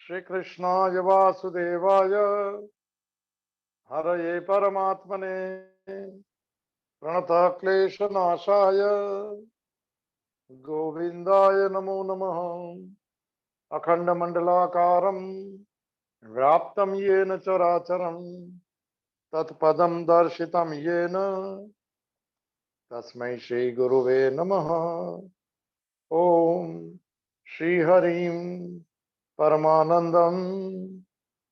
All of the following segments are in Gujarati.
श्री कृष्णाय वासुदेवाय हरये परमात्मने प्रणतः क्लेशनाशाय गोविंदाय नमो नमः। अखंडमंडलाकारं व्याप्तं येन चराचरं तत्पदं दर्शितं येन तस्मै श्री गुरुवे नमः। ओम श्रीहरिं परमानंदं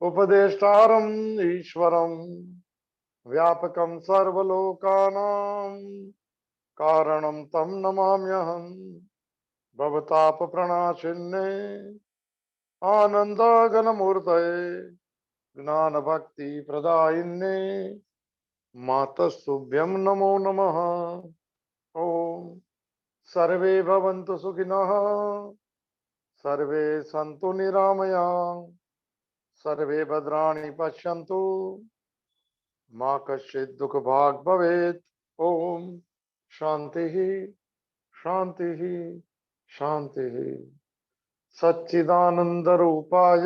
उपदेष्टारम् ईश्वरं व्यापकं सर्वलोकानां कारणं तं नमाम्यहम्। भवतापप्रणाशिन्ने आनन्दाघनमूर्तये ज्ञानभक्तिप्रदायिन्ने मातस्तुभ्यं नमो नमः। ओम सर्वे भवन्तु सुखिनः सर्वे सन्तु निरामयाः सर्वे भद्राणि पश्यन्तु माँ कश्चित् दुःखभाग् भवेत्। ओम शांति शांति शांति। सच्चिदानंद रूपाय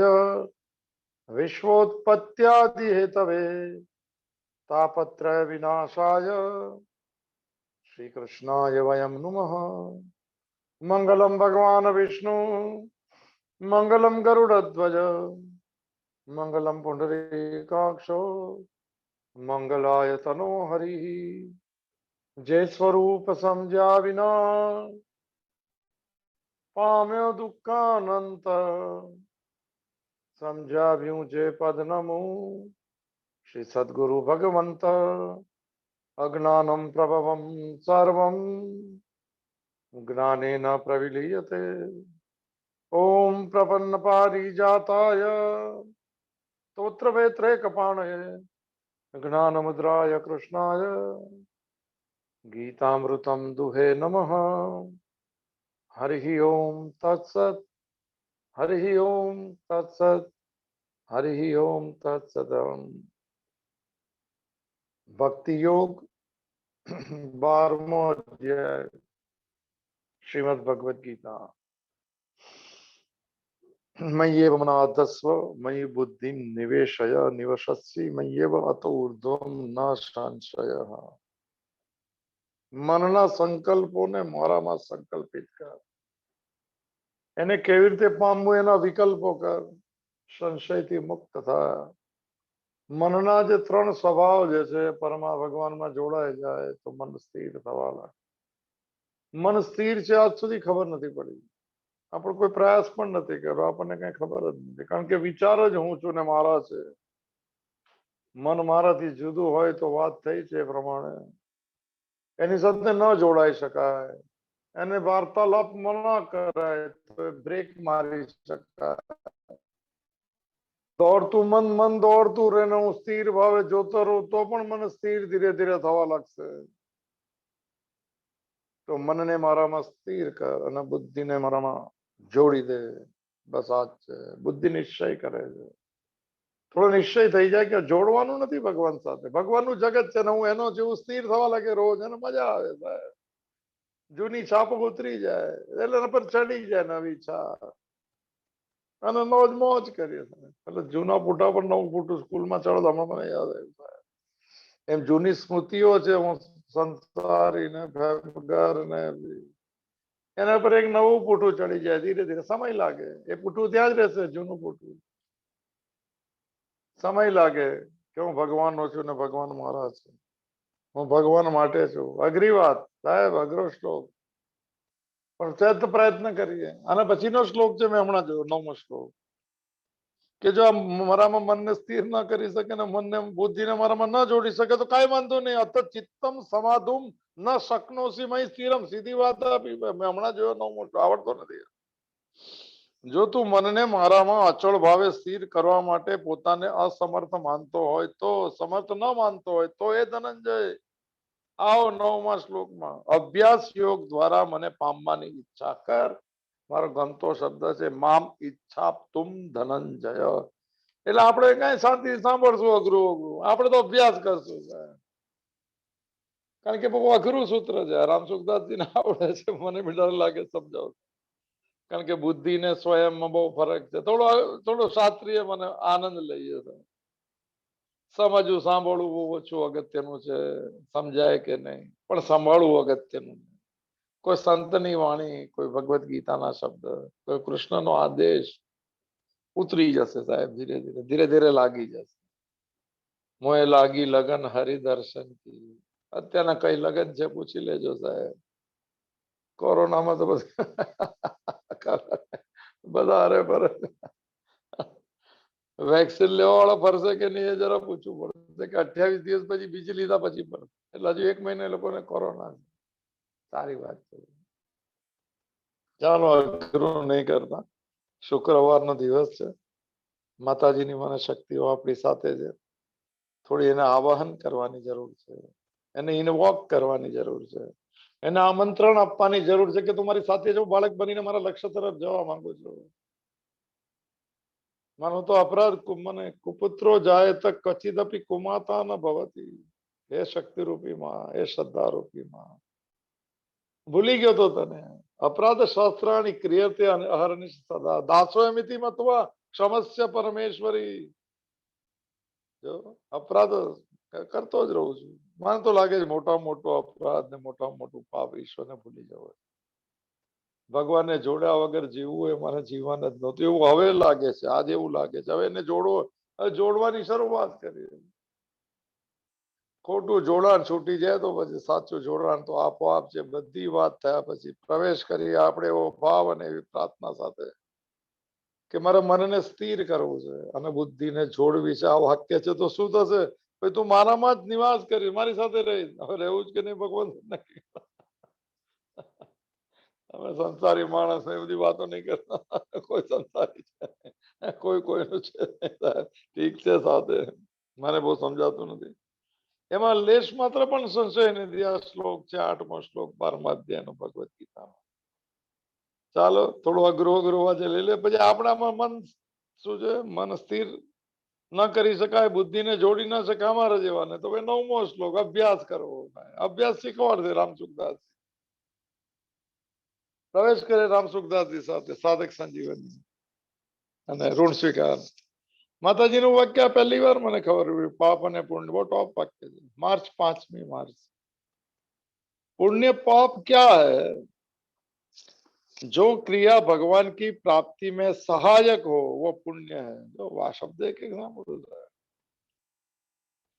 विश्वोत्पत्त्यादि हेतवे तापत्रय विनाशाय श्री कृष्णाय वयं नुमः। मंगलम भगवान विष्णु मंगलम गरुड़ध्वज मंगलम पुंडरीकाक्षो मंगलाय तनो हरि। जय स्वरूप समझा विना पाम्यो दुःखानंत समझा जे पद नमो श्री सद्गुरु भगवंत। अज्ञानं प्रभवं सर्वं ज्ञानेन प्रविलीयते। ओम प्रपन्न पारिजाताय स्तोत्रवेत्रे कपाणये ज्ञानमुद्राय कृष्णाय गीतामृतं दुहे नमः। हरि ओम तत्सत् हरि ओम तत्सत् हरि ओम तत्सत्। भक्ति योग 12वां अध्याय श्रीमद् भगवद गीता। मय्येव मनाधस्व मयि बुद्धि निवेशय निवशस्ि मय्येव अतो ऊर्ध्वं न संशयः। મનના સંકલ્પોને મારામાં સંકલ્પિત કર, એને કેવી રીતે પામવું એના વિકલ્પો કર, સંશયથી મુક્ત થા। મનના જે ત્રણ સ્વભાવ જે છે પરમા ભગવાનમાં જોડાઈ જાય તો મન સ્થિર થવા લાગે। મન સ્થિર છે આજ સુધી ખબર નથી પડી, આપણો કોઈ પ્રયાસ પણ નથી કર્યો, આપણને કઈ ખબર જ નથી, કારણ કે વિચાર જ હું છું ને મારા છે। મન મારાથી જુદું હોય તો વાત થઈ છે એ પ્રમાણે એની સાથે ન જોડાઈ શકાય, એને વાર્તાલાપ ન કરાય તો બ્રેક મારી શકાય। દોડતું મન મન દોડતું રહે ને હું સ્થિર ભાવે જોતો રહું તો પણ મન સ્થિર ધીરે ધીરે થવા લાગશે। તો મનને મારામાં સ્થિર કર અને બુદ્ધિને મારામાં જોડી દે। બસ આ જ છે, બુદ્ધિ નિશ્ચય કરે છે। થોડો નિશ્ચય થઈ જાય કે જોડવાનું નથી ભગવાન સાથે, ભગવાનનું જગત છે ને હું એનો જેવું સ્થિર થવા લાગે રોજ, એને મજા આવે સાહેબ। જૂની છાપ ઉતરી જાય એટલે એના પર ચડી જાય નવી છાપ અને મોજ મોજ કરીએ। એટલે જૂના પુઠા પર નવું પુઠું સ્કૂલમાં ચડો હમણાં મને યાદ આવ્યું એમ જૂની સ્મૃતિઓ છે સંસારી ને ઘર ને એના પર એક નવું પુઠું ચડી જાય, ધીરે ધીરે સમય લાગે, એ પુઠું ત્યાં જ રહેશે જૂનું પુઠું। સમય લાગે કે હું ભગવાનનો છું ને ભગવાન મારા છે, હું ભગવાન માટે છું। અઘરી વાત સાહેબ, અઘરો શ્લોક, પણ સહેજ તો પ્રયત્ન કરીએ। અને પછીનો શ્લોક છે મેં હમણાં જોયો 9મો શ્લોક, કે જો મારામાં મનને સ્થિર ન કરી શકે ને મનને બુદ્ધિને મારામાં ન જોડી શકે તો કાંઈ વાંધો નહીં। અત ચિત્તમ સમાધુમ ન શકનોસી મય સ્થિરમ, સીધી વાત આપી મેં હમણાં જોયો 9મો શ્લોક, આવડતો નથી। જો તું મનને મારામાં અચળ ભાવે સ્થિર કરવા માટે પોતાને અસમર્થ માનતો હોય તો, સમર્થ ન માનતો હોય તો એ ધનંજય આવો 9મા શ્લોકમાં અભ્યાસ યોગ દ્વારા મને પામવાની ઈચ્છા કર। મારો ગમતો શબ્દ છે મામ ઈચ્છા તુમ ધનંજય। એટલે આપણે કઈ શાંતિ સાંભળશું અઘરું અઘરું, આપણે તો અભ્યાસ કરશું કારણ કે બહુ અઘરું સૂત્ર છે। રામ સુખદાસજીને આવડે છે, મને બી ડર લાગે સમજાવ। કારણ કે બુદ્ધિ ને સ્વયંમાં બહુ ફરક છે. થોડો શાસ્ત્રીય મને આનંદ લઈએ છે. સમજવું સાંભળવું બહુ ઓછું અગત્યનું છે. સમજાય કે નહીં પણ સંભાળવું અગત્યનું. કોઈ સંતની વાણી, કોઈ ભગવદ્ ગીતાના શબ્દ, કોઈ કૃષ્ણનો આદેશ ઉતરી જશે સાહેબ. ધીરે ધીરે ધીરે ધીરે લાગી જશે. મોએ લાગી લગન હરિદર્શન કી. અત્યારના કઈ લગન છે પૂછી લેજો સાહેબ. કોરોનામાં તો બધા અરે ફરે. વેક્સિન લેવા વાળા ફરશે કે નહીં એ જરા પૂછવું પડશે કે 28 દિવસ પછી બીજી લીધા પછી ફરશે. એટલે હજુ 1 મહિને લોકોને કોરોના છે. સારી વાત છે. ચાલો અઘરું નહીં કરતા. શુક્રવારનો દિવસ છે. માતાજીની મને શક્તિઓ આપણી સાથે છે. થોડી એને આવાહન કરવાની જરૂર છે. એને ઇનવોક કરવાની જરૂર છે. એને આમંત્રણ આપવાની જરૂર છે કે તું મારી સાથે જો બાળક બનીને મારા લક્ષ્ય તરફ જવા માંગુ છું. માનો તો અપરાધ મને કુપુત્રો જાય તો કચિદપી કુમાતા ન ભવતી. હે શક્તિ રૂપી માં, હે શ્રદ્ધા રૂપી માં, ભૂલી ગયો તો તને. અપરાધ શાસ્ત્રાણી ક્રિયતે અહર્નિશ સદા દાસો એમિતિ મત્વા ક્ષમસ્ય પરમેશ્વરી. જો અપરાધ કરતો જ રહું છું. મને તો લાગે છે મોટા મોટો અપરાધ ને મોટા મોટું પાપ ઈશ્વરને ભૂલી જવાય. ભગવાનને જોડ્યા વગર જીવવું એ મને જીવન જ નહોતું એવું હવે લાગે છે. આજે એવું લાગે છે. હવે એને જોડવાની શરૂઆત કરી. ખોટું જોડાણ છૂટી જાય તો પછી સાચું જોડાણ તો આપોઆપ છે. બધી વાત થયા પછી પ્રવેશ કરી આપણે એવો ભાવ અને એવી પ્રાર્થના સાથે કે મારા મનને સ્થિર કરવું છે અને બુદ્ધિને જોડવી છે. આ વાક્ય છે તો શું થશે? ભાઈ તું મારામાં જ નિવાસ કરી, મારી સાથે રહી. હવે રહેવું જ કે નહીં ભગવાન નક્કી. અમે સંસારી માણસ એ બધી વાતો નહીં કરતા. કોઈ સંસારી છે, કોઈ કોઈનું છે. ઠીક છે સાથે. મને બહુ સમજાતું નથી. એમાં લેશ માત્ર પણ સંશય નથી. આ શ્લોક છે 8મો શ્લોક 12મા અધ્યાયનો ભગવદ્ ગીતાનો. ચાલો થોડું અઘરું આજે લઈ લે. પછી આપણામાં મન શું છે? મન સ્થિર ન કરી શકાય, બુદ્ધિને જોડી ન શકાય અમારા જેવાને તો ભાઈ 9મો શ્લોક અભ્યાસ કરવો. અભ્યાસ શીખવાડશે રામસુખદાસ. પ્રવેશ કરે રામસુખદાસજી સાથે સાધક સંજીવની અને ઋણ સ્વીકાર. માતાજીનું વાક્ય પહેલી વાર મને ખબર પડી. પાપ અને પુण्य वो टॉप वाक्य है। मार्च 5મી मार्च। पुण्य पाप क्या है? जो क्रिया भगवान की प्राप्ति में सहायक हो वो पुण्य है। जो वा शब्द एक સાંભળ્યું છે.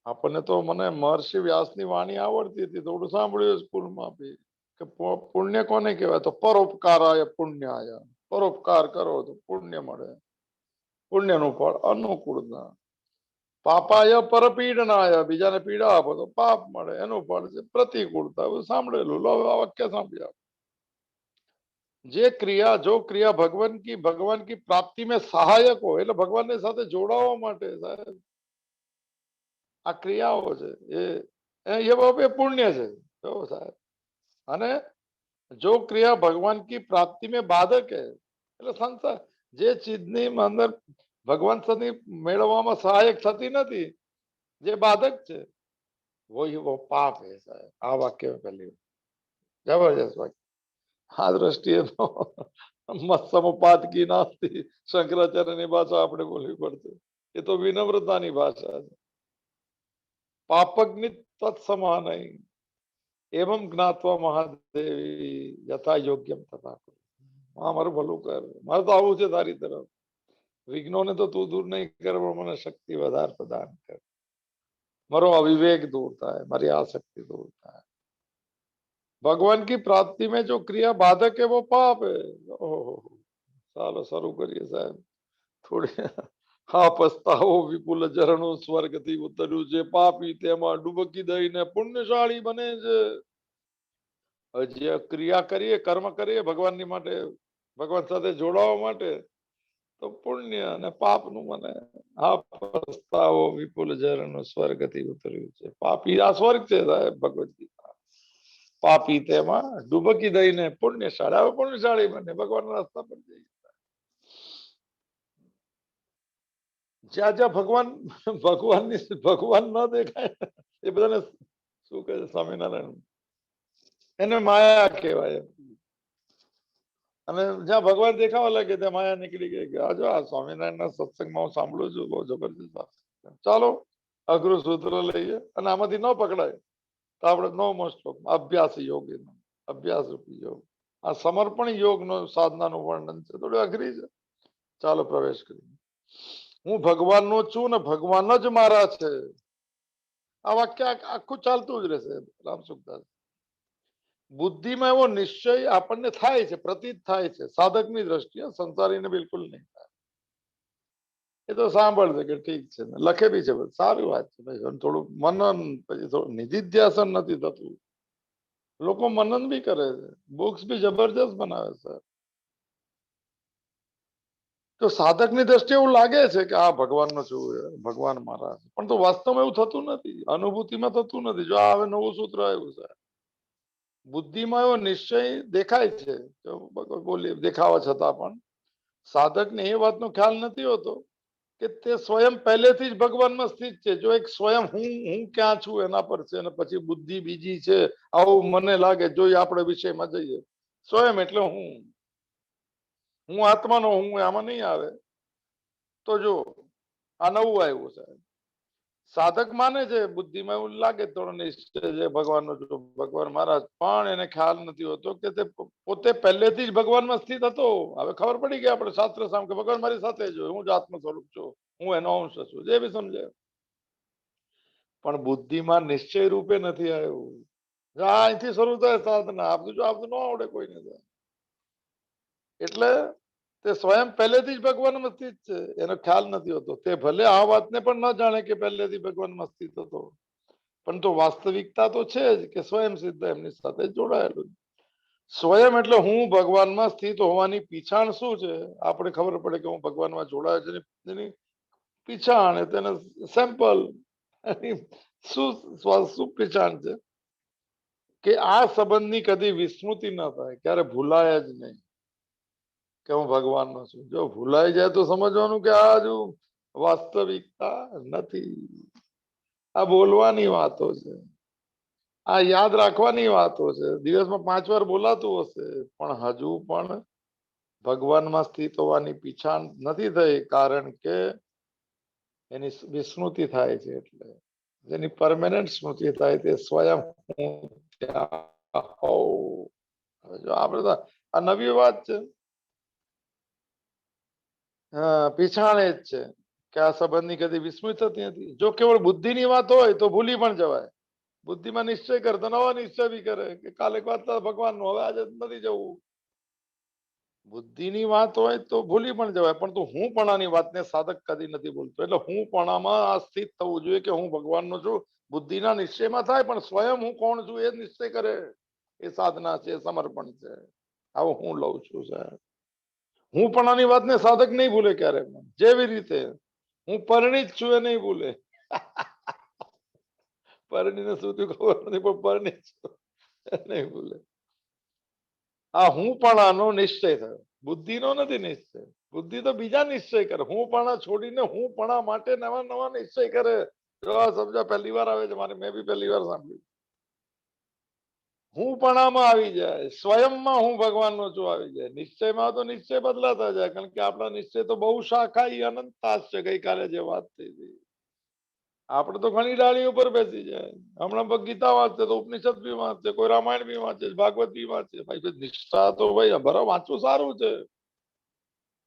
આપણને તો મને મહર્ષિ વ્યાસની વાણી આવડતી હતી. થોડું સાંભળ્યું સ્કૂલમાં બી કે પુણ્ય કોને કહેવાય? તો પરોપકારાય પુણ્યાય. પરોપકાર કરો તો પુણ્ય મળે. પુણ્યનું ફળ અનુકૂળતા. પાપાય પરપીડનાય. બીજાને પીડા આપો તો પાપ મળે. એનું ફળ છે પ્રતિકૂળતા. સાંભળેલું. લો આ વાક્ય સાંભળ્યા. જે ક્રિયા જો ક્રિયા ભગવાન કી પ્રાપ્તિ में સહાયક હોય એટલે ભગવાનની સાથે જોડાવા માટે સાહેબ આ ક્રિયાઓ છે એ પુણ્ય છે. જો સાહેબ અને જો ક્રિયા ભગવાન કી પ્રાપ્તિ में બાધક है એટલે સંસાર જે ચીજની અંદર ભગવાન સાથે મેળવવામાં સહાયક થતી નથી, જે બાધક છે वो पाप है साहब. આ વાક્ય પહેલી જબરજસ્ત વાક્ય. આ દ્રષ્ટિએ તો સમપાત કી નાસ્તી શંકરાચાર્યની ભાષા આપણે બોલવી પડશે. એ તો વિનમ્રતાની ભાષા છે. પાપજ્ઞ તત્સમાન એવમ જ્ઞાત્વા મહાદેવી યથા યોગ્યમ તથા. મારું ભલું કર. મારે તો આવું છે તારી તરફ. વિઘ્નોને તો તું દૂર નહીં કર, મને શક્તિ વધારે પ્રદાન કર. મારો અવિવેક દૂર થાય, મારી આસક્તિ દૂર થાય. भगवान की प्राप्ति में जो क्रिया बाधक है वो पाप है. ओहो ચાલો શરૂ કરીએ સાહેબ. થોડી હા પસ્તાવો વિપુલ ઝરણું સ્વર્ગથી ઉતર્યું છે. પાપી તેમાં ડૂબકી દઈને પુણ્યશાળી બને છે. જે ક્રિયા કરીએ, કર્મ કરીએ ભગવાનની માટે, ભગવાન સાથે જોડાવા માટે તો પુણ્ય અને પાપનું મને હા પસ્તાવો વિપુલ ઝરણું સ્વર્ગથી ઉતર્યું છે. પાપી આ સ્વર્ગ છે સાહેબ. ભગવદ ગીતા. પાપી તેમાં ડૂબકી દઈને પુણ્યશાળી. હવે પુણ્યશાળી બને ભગવાનના રસ્તા પર જઈએ. જ્યાં જ્યાં ભગવાન ન દેખાય એ બધાને શું કહે છે સ્વામિનારાયણ, એને માયા કહેવાય. અને જ્યાં ભગવાન દેખાવા લાગે ત્યાં માયા નીકળી ગઈ કે આજો આ સ્વામિનારાયણના સત્સંગમાં હું સાંભળું છું, બહુ જબરજસ્ત વાત છે. ચાલો અઘરું સૂત્ર લઈએ અને આમાંથી ન પકડાય તો આપણે 9મો શ્લોક અભ્યાસ યોગી, અભ્યાસ રૂપી યોગ. આ સમર્પણ યોગનો સાધનાનું વર્ણન છે, થોડી અઘરી છે. ચાલો પ્રવેશ કરીએ. હું ભગવાનનો છું ને ભગવાન જ મારા છે. આ વાક્ય આખું ચાલતું જ રહેશે. રામ સુખદાસ. બુદ્ધિમાં એવો નિશ્ચય આપણને થાય છે, પ્રતીત થાય છે, સાધકની દ્રષ્ટિએ, સંસારીને બિલકુલ નહીં થાય. એ તો સાંભળશે કે ઠીક છે, લખે બી છે, સારી વાત છે ભાઈ. થોડું મનન, પછી થોડું નિધિધ્યાસન નથી થતું. લોકો મનન બી કરે છે, બુક્સ બી જબરજસ્ત બનાવે છે. તો સાધકની દ્રષ્ટિએ એવું લાગે છે કે આ ભગવાનનો છું, ભગવાન મારા છે, પણ તો વાસ્તવમાં એવું થતું નથી, અનુભૂતિમાં થતું નથી. જો આ હવે નવું સૂત્ર આવ્યું છે. બુદ્ધિમાં એવો નિશ્ચય દેખાય છે, બોલીએ દેખાવા છતાં પણ સાધકને એ વાતનો ખ્યાલ નથી હોતો કે તે સ્વયં પહેલેથી જ ભગવાનમાં સ્થિત છે. જો એક સ્વયં હું ક્યાં છું એના પર છે, અને પછી બુદ્ધિ બીજી છે, આવું મને લાગે. જો આપણે વિષયમાં જઈએ, સ્વયં એટલે હું આત્માનો હું આમાં નહીં આવે. તો જો આ નવું આવ્યું છે. સાધક માને છે, બુદ્ધિમાં એવું લાગે થોડો નિશ્ચય છે ભગવાનનો, ભગવાન મહારાજ, પણ એને ખ્યાલ નથી હોતો કે તે પોતે પહેલેથી જ ભગવાનમાં સ્થિત હતો. હવે ખબર પડી ગઈ આપણે શાસ્ત્ર સામે કે ભગવાન મારી સાથે જ હોય, હું જ આત્મ સ્વરૂપ છું, હું એનો અંશ છું, જે બી સમજે. પણ બુદ્ધિમાં નિશ્ચય રૂપે નથી આવ્યું. અહીંથી શરૂ થાય સાધના. આપતું જો આપતું ન આવડે કોઈને. એટલે તે સ્વયં પહેલેથી જ ભગવાનમાં સ્થિત છે, એનો ખ્યાલ નથી હોતો. તે ભલે આ વાતને પણ ન જાણે કે પહેલેથી ભગવાનમાં સ્થિત હતો, પણ તો વાસ્તવિકતા તો છે જ કે સ્વયં સિદ્ધ એમની સાથે જોડાયેલું. સ્વયં એટલે હું ભગવાનમાં સ્થિત હોવાની પીછાણ શું છે, આપણે ખબર પડે કે હું ભગવાનમાં જોડાયો છે. એની પીછાણ, તેને સેમ્પલ શું પીછાણ છે કે આ સંબંધની કદી વિસ્મૃતિ ન થાય, ક્યારે ભૂલાય જ નહીં કે હું ભગવાનનો છું. જો ભૂલાઈ જાય તો સમજવાનું કે આ હજુ વાસ્તવિકતા નથી. આ બોલવાની વાતો છે, આ યાદ રાખવાની વાતો છે. દિવસમાં 5 વાર બોલાતું હશે, પણ હજુ પણ ભગવાનમાં સ્થિત હોવાની પીછાણ નથી થઈ, કારણ કે એની વિસ્મૃતિ થાય છે. એટલે જેની પરમેનન્ટ સ્મૃતિ થાય તે સ્વયં હું ત્યાં હોઉં. જો આપણે આ નવી વાત છે. પીછાણ એ જ છે કે આ સંબંધની કદી વિસ્મૃત થતી નથી. જો કેવળ બુદ્ધિની વાત હોય તો ભૂલી પણ જવાય. બુદ્ધિમાં નિશ્ચય કરે તો નવા નિશ્ચય બી કરે કે કાલે વાત ભગવાનનું, હવે આજે નથી જવું. બુદ્ધિની વાત હોય તો ભૂલી પણ જવાય, પણ તો હું પણાની વાતને સાધક કદી નથી ભૂલતો. એટલે હું પણામાં આ સ્થિત થવું જોઈએ કે હું ભગવાનનો છું. બુદ્ધિના નિશ્ચયમાં થાય, પણ સ્વયં હું કોણ છું એ નિશ્ચય કરે. એ સાધના છે, સમર્પણ છે. આવું હું લઉં છું સાહેબ. હું પણ આની વાતને સાધક નહીં ભૂલે ક્યારે. જેવી રીતે હું પરિણીત છું એ નહીં ભૂલે. પરિણીને સુધી ખબર નથી, પણ પરિણીત છું નહીં ભૂલે. આ હું પણ આનો નિશ્ચય થયો, બુદ્ધિનો નથી નિશ્ચય. બુદ્ધિ તો બીજા નિશ્ચય કરે. હું પણ છોડીને હું પણ માટે નવા નવા નિશ્ચય કરે. જો આ સમજા પહેલી વાર આવે છે મારે, મેં બી પહેલી વાર સાંભળ્યું. હું પણ આમાં આવી જાય, સ્વયંમાં હું ભગવાનનો છું આવી જાય. નિશ્ચયમાં તો નિશ્ચય બદલાતા જાય, કારણ કે આપણા નિશ્ચય તો બહુ શાખાઈ અનંતાસ છે. ગઈકાલે જે વાત થઈ હતી, આપણે તો ઘણી ડાળી ઉપર બેસી જાય. હમણાં ગીતા વાંચશે તો ઉપનિષદ બી વાંચશે, કોઈ રામાયણ બી વાંચે, ભાગવત બી વાંચે. ભાઈ નિષ્ઠા તો ભાઈ બરાબર વાંચવું સારું છે,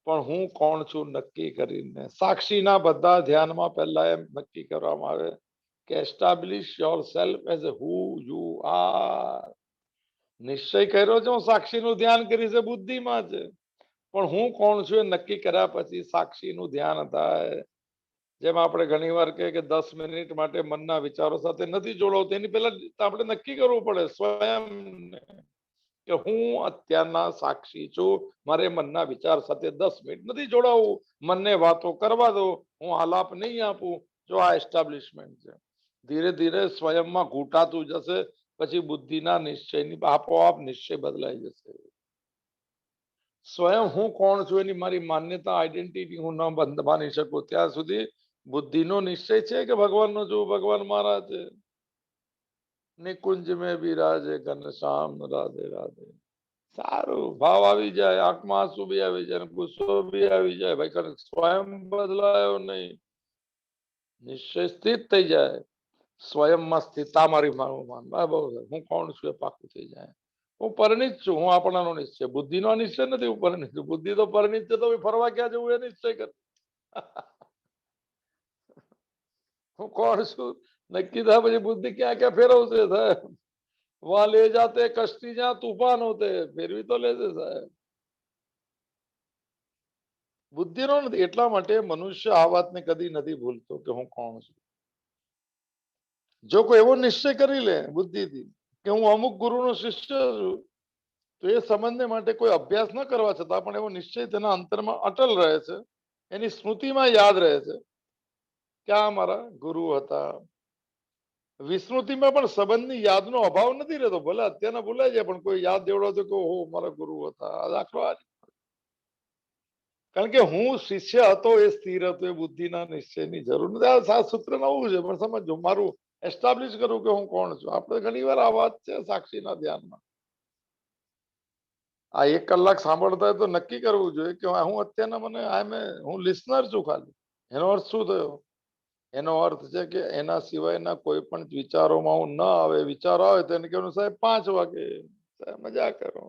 પણ હું કોણ છું નક્કી કરીને સાક્ષીના બધા ધ્યાનમાં પહેલા એમ નક્કી કરવામાં આવે કે establish your self as who you are. નિશ્ચય કર્યો છે હું સાક્ષીનું ધ્યાન કરીશ, બુદ્ધિમાં છે. પણ હું કોણ છું એ નક્કી કર્યા પછી સાક્ષીનું ધ્યાન થાય. જેમ આપણે ઘણી વાર કહે કે 10 મિનિટ માટે મનના વિચારો સાથે નથી જોડાવું, એની પહેલા આપણે નક્કી કરવું પડે સ્વયં કે હું અત્યારના સાક્ષી છું. મારે મનના વિચાર સાથે 10 મિનિટ નથી જોડાવું. મનને વાતો કરવા દો, હું આલાપ નહીં આપું. જો આ એસ્ટાબ્લિશમેન્ટ છે. ધીરે ધીરે સ્વયંમાં ઘૂંટાતું જશે. પછી બુદ્ધિના નિશ્ચયની આપોઆપ નિશ્ચય બદલાઈ જશે. સ્વયં હું કોણ છું એની મારી માન્યતા, આઈડેન્ટિટી હું ન બાંધી શકું ત્યાં સુધી બુદ્ધિનો નિશ્ચય છે કે ભગવાનનો છું, ભગવાન મારા છે. નિકુંજ મેં બિરાજે ઘનશ્યામ રાધે રાધે. સારું ભાવ આવી જાય, આંખમાં આંસુ બી આવી જાય, ગુસ્સો બી આવી જાય, ભાઈ કારણ સ્વયં બદલાયો નહીં, નિશ્ચય સ્થિત થઈ જાય, સ્વયંમાં સ્થિરતા મારી માન બહુ હું કોણ છું એ પાકું થઈ જાય. હું પરિણિત છું, હું આપણાનો નિશ્ચય, બુદ્ધિનો નિશ્ચય નથી. હું પરિણિત છું. બુદ્ધિ તો પરિણિત છે તો ફરવા ક્યાં જવું એ નિશ્ચય કર. હું કોણ છું નક્કી થાય પછી બુદ્ધિ ક્યાં ક્યાં ફેરવશે સાહેબ. वहां ले जाते कश्ती जहां तूफान होते फिर भी तो लेते साहेब. બુદ્ધિનો નથી. એટલા માટે મનુષ્ય આ વાતને કદી નથી ભૂલતો કે હું કોણ છું. જો કોઈ એવો નિશ્ચય કરી લે બુદ્ધિથી કે હું અમુક ગુરુનો શિષ્ય છું, તો એ સંબંધને માટે કોઈ અભ્યાસ ન કરવા છતાં પણ એવો નિશ્ચય તેના અંતરમાં અટલ રહે છે, એની સ્મૃતિમાં યાદ રહે છે કે આ મારા ગુરુ હતા. વિસ્મૃતિમાં પણ સંબંધની યાદનો અભાવ નથી રહેતો. ભલે અત્યારના ભૂલાય જાય પણ કોઈ યાદ દેવડાવતો કે ઓહો મારા ગુરુ હતા. દાખલો આ, કારણ કે હું શિષ્ય હતો એ સ્થિર હતો, એ બુદ્ધિના નિશ્ચયની જરૂર નથી. આ સૂત્ર નવું છે પણ સમજો, મારું એસ્ટાબ્લિશ કરું કે હું કોણ છું. આપણે ઘણી વાર આ વાત છે સાક્ષીના ધ્યાનમાં. આ 1 કલાક સાંભળતા હોય તો નક્કી કરવું જોઈએ કે હું અત્યારના હું લિસનર છું ખાલી. એનો અર્થ શું થયો? એનો અર્થ છે કે એના સિવાયના કોઈ પણ વિચારોમાં હું ન આવે. વિચારો આવે તો એને કહેવાનું સાહેબ 5 વાગે, મજા કરો.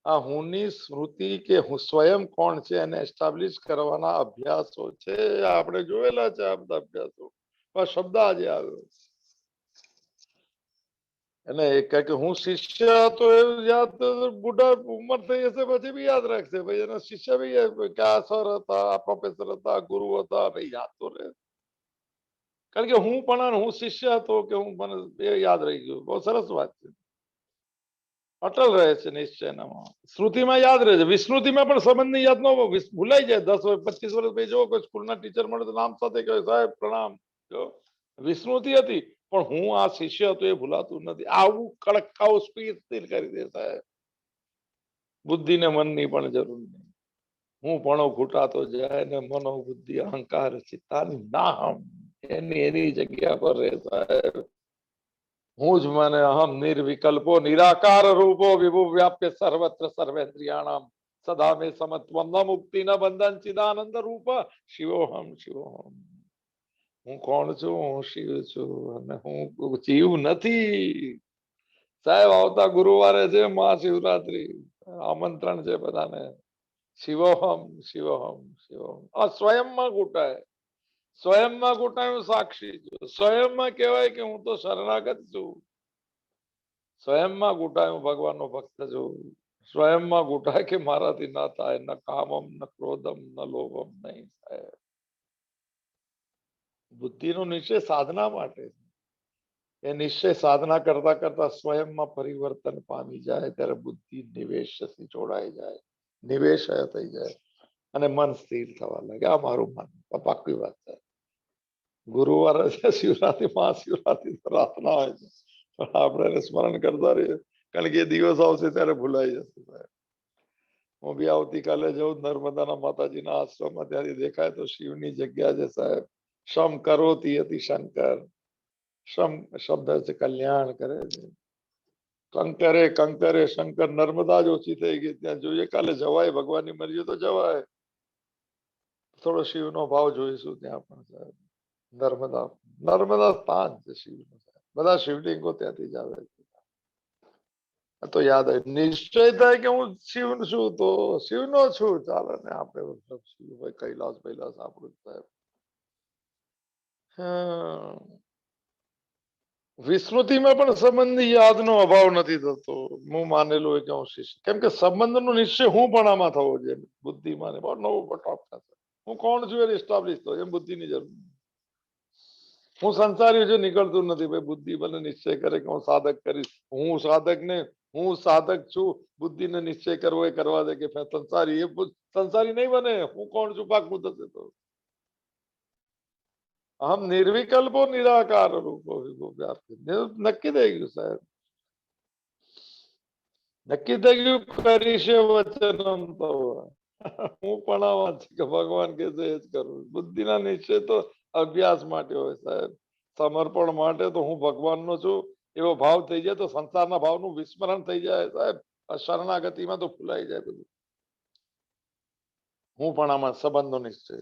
આ હુંની સ્મૃતિ કે હું સ્વયં કોણ છે એને એસ્ટાબ્લિશ કરવાના અભ્યાસો છે. આપણે જોયેલા છે આ બધા અભ્યાસો. શબ્દ આજે આવ્યો એને કે હું શિષ્ય હતો એ યાદ બુઢા ઉંમર થઈ હશે પછી બી યાદ રાખશે. ભાઈ એના શિષ્ય બી કે આ સર હતા, આ પ્રોફેસર હતા, ગુરુ હતા, ભાઈ યાદ તો રહે. કારણ કે હું પણ હું શિષ્ય હતો કે હું પણ એ યાદ રહી ગયું. બહુ સરસ વાત છે. અટલ રહે છે નિશ્ચયનામાં, સ્મૃતિમાં યાદ રહે છે. વિસ્મૃતિમાં પણ સંબંધની યાદ ન ભૂલાઈ જાય. 10 વર્ષ 25 વર્ષ પછી જો કોઈ સ્કૂલના ટીચર મળે તો નામ સાથે કહે સાહેબ પ્રણામ. જો વિસ્મૃતિ હતી પણ હું આ શિષ્ય હતો એ ભૂલાતું નથી. આવું કડકાઉ સ્પીડ સ્થિર કરી દે સાહેબ. બુદ્ધિને મનની પણ જરૂર નહીં. હું પણ ઘૂંટાતો જાય ને મનો બુદ્ધિ અહંકાર ચિત્તાની નામ એની જગ્યા પર રહે સાહેબ. હું જ મને અહમ નિર્વિકલ્પો નિરાકાર રૂપો વિભુ વ્યાપ્ય સર્વત્ર સર્વેન્દ્રિયાણામ સદા મે સમત્વમ ન મુક્તિ ન બંધન ચિદાનંદ રૂપ શિવોહમ શિવોહમ. હું કોણ છું? હું શિવ છું અને હું જીવ નથી સાહેબ. આવતા ગુરુવારે છે મહાશિવરાત્રી, આમંત્રણ છે બધાને. શિવોહમ શિવોહમ શિવોહમ. આ સ્વયંમાં ઘૂંટાય, સ્વયંમાં ઘૂંટાયું સાક્ષી છું. સ્વયંમાં કહેવાય કે હું તો શરણાગત છું. સ્વયંમાં ઘૂંટાયું ભગવાનનો ભક્ત છું. સ્વયંમાં ઘૂંટાય કે મારાથી ના થાય ન કામમ ન ક્રોધમ ન લોભમ નહીં થાય. બુદ્ધિનો નિશ્ચય સાધના માટે. એ નિશ્ચય સાધના કરતા કરતા સ્વયંમાં પરિવર્તન પામી જાય ત્યારે બુદ્ધિ નિવેશથી જોડાઈ જાય, નિવેશય થઈ જાય અને મન સ્થિર થવા લાગે. આ મારું મન પાક્કી વાત છે. ગુરુવારે છે શિવરાત્રી, મહાશિવરાત્રી તો રાતના હોય છે પણ આપણે એને સ્મરણ કરતા રહીએ કારણ કે એ દિવસ આવશે ત્યારે ભૂલાઈ જશે સાહેબ. હું બી આવતીકાલે જઉં નર્મદાના માતાજીના આશ્રમમાં, ત્યાંથી દેખાય તો શિવની જગ્યા છે સાહેબ. શમ કરોતી હતી શંકર. શમ શબ્દ છે કલ્યાણ કરે છે. કંકરે કંકરે શંકર. નર્મદા જ ઓછી થઈ ગઈ ત્યાં જોઈએ. કાલે જવાય, ભગવાનની મરજી તો જવાય. થોડો શિવનો ભાવ જોઈશું ત્યાં પણ સાહેબ. નર્મદા નર્મદા સ્થાન છે શિવનું. બધા શિવલિંગો ત્યાંથી જ આવે છે. તો યાદ આવે, નિશ્ચય થાય કે હું શિવ છું તો શિવનો છું. ચાલે ને આપણે મતલબ શિવભાઈ કૈલાસ કૈલાસ આપણું સાહેબ. વિસ્મૃતિમાં પણ સંબંધની યાદનો અભાવ નથી થતો. હું માનેલું હોય કે હું શિષ્ય, કેમ કે સંબંધનો નિશ્ચય હું પણ આમાં થવો જોઈએ. બુદ્ધિમાં બહુ નવું ટોપ થશે. હું કોણ છું એ એસ્ટાબ્લિશ થયો, એમ બુદ્ધિની જરૂર. હું સંસારી છું નીકળતું નથી ભાઈ. બુદ્ધિ મને નિશ્ચય કરે કે હું સાધક કરીશ. હું સાધક ને હું સાધક છું. બુદ્ધિને નિશ્ચય કરવો એ કરવા દે કે સંસારી, એ સંસારી નહીં બને. હું કોણ છું પાકું થશે તો. આમ નિર્વિકલ્પો નિરાકાર રૂપો નક્કી થઈ ગયું સાહેબ. નક્કી થઈ ગયું કરીશે વચનમ તો. હું પણ આ વાત કે ભગવાન કે છે એ જ કરું. બુદ્ધિના નિશ્ચય તો અભ્યાસ માટે હોય સાહેબ. સમર્પણ માટે તો હું ભગવાનનો છું. એવો ભાવ થઈ જાય તો સંસારના ભાવનું વિસ્મરણ થઈ જાય સાહેબ. શરણાગતિમાં તો ભૂલાઈ જાય બધું. હું પણ આમાં સંબંધો નિશ્ચય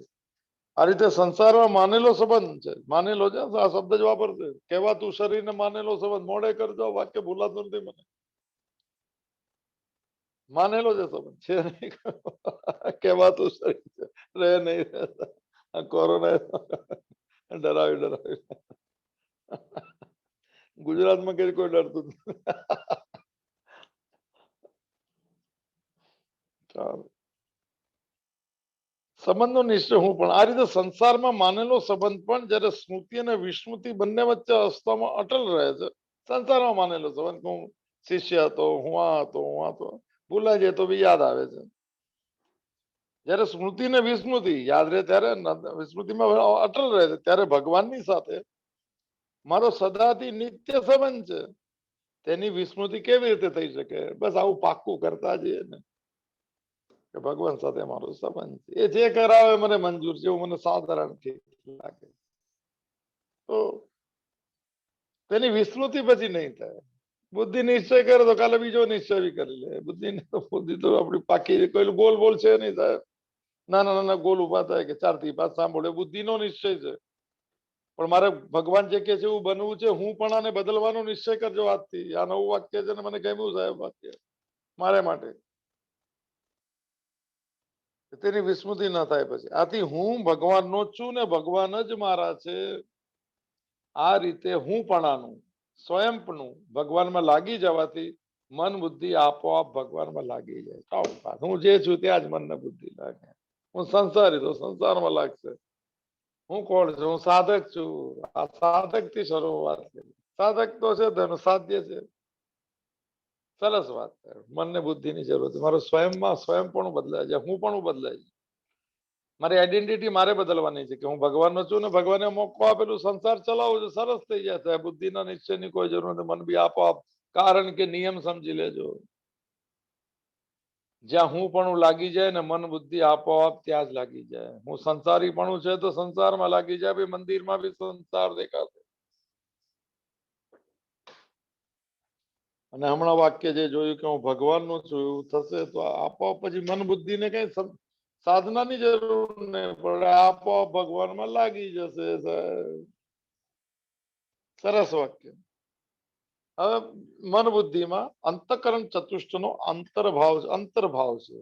આ રીતે સંસારમાં માનેલો સંબંધ છે. માનેલો છે આ શબ્દ જ વાપરશે. કહેવાતું શરીરને માનેલો સંબંધ. મોડે કરજો વાક્ય ભૂલાતું નથી મને. માનેલો છે સંબંધ છે નહીં. કહેવાતું શરીર છે રે નહીં રહેતા. કોરોના ડરાવી ગુજરાતમાં કઈ કોઈ ડરતું નથી. સંબંધનો નિશ્ચય હું પણ આ રીતે સંસારમાં માનેલો સંબંધ પણ જયારે સ્મૃતિ અને વિસ્મૃતિ બંને વચ્ચે અવસ્થામાં અટલ રહે છે. સંસારમાં માનેલો સંબંધ હું શિષ્ય હતો, હું આ હતો, હું આ હતો, ભૂલાઈ જાય તો બી યાદ આવે છે. જયારે સ્મૃતિ ને વિસ્મૃતિ યાદ રહે ત્યારે વિસ્મૃતિમાં અટલ રહે છે ત્યારે ભગવાનની સાથે મારો સદાથી નિત્ય સંબંધ છે. તેની વિસ્મૃતિ કેવી રીતે થઈ શકે? બસ આવું પાક્કું કરતા જઈએ ને કે ભગવાન સાથે મારો સંબંધ છે. એ જે કરાવે મને મંજૂર છે. એવું મને સાધારણ ઠીક લાગે તો તેની વિસ્મૃતિ પછી નહીં થાય. બુદ્ધિ નિશ્ચય કરે તો કાલે બીજો નિશ્ચય બી કરી લે. બુદ્ધિ તો આપણી પાકી કોઈ ગોલ બોલ છે નહીં સાહેબ. નાના નાના ગોલ ઉભા થાય કે 4 થી 5 સાંભળે બુદ્ધિનો નિશ્ચય છે. પણ મારે ભગવાન જે કે છે એવું બનવું છે. હું પણ આને બદલવાનો નિશ્ચય કરજો આજથી. આ નવું વાક્ય છે ને મને ગમ્યું સાહેબ વાક્ય મારે માટે. તેની વિસ્મૃતિ ના થાય પછી. આથી હું ભગવાનનો છું ને ભગવાન જ મારા છે. આ રીતે હું પણ આનું સ્વયંપણું ભગવાનમાં લાગી જવાથી મન બુદ્ધિ આપોઆપ ભગવાનમાં લાગી જાય. હું જે છું ત્યાં જ મન ને બુદ્ધિ લાગે. હું સંસારી તો સંસારમાં લાગશે. હું કોણ છું? હું સાધક છું. આ સાધક થી શરૂઆત કરી. સાધક તો છે તેનું સાધ્ય છે. સરસ વાત. મન ને બુદ્ધિ ની જરૂર છે. મારો સ્વયંમાં સ્વયં પણ બદલાય જાય. હું પણ બદલાય જાય. મારી આઈડેન્ટિટી મારે બદલવાની છે કે હું ભગવાન નો છું ને ભગવાને મોકો આપેલું સંસાર ચલાવું છું. સરસ થઈ જશે. બુદ્ધિના નિશ્ચયની કોઈ જરૂર નથી. મન બી આપોઆપ કારણ કે નિયમ સમજી લેજો. જ્યાં હું પણ લાગી જાય ને મન બુદ્ધિ આપોઆપ ત્યાં જ લાગી જાય. હું સંસારી પણ છે તો સંસારમાં લાગી જાય. ભાઈ મંદિરમાં બી સંસાર દેખાશે. અને હમણાં વાક્ય જે જોયું કે હું ભગવાન નો છું એવું થશે તો આપોઆપ પછી મન બુદ્ધિ ને કઈ સાધનાની જરૂર નહીં પડે. આપોઆપ ભગવાનમાં લાગી જશે. સરસ વાક્ય. હવે મન બુદ્ધિમાં અંતકરણ ચતુષ્ટ નો અંતર્ભાવ છે.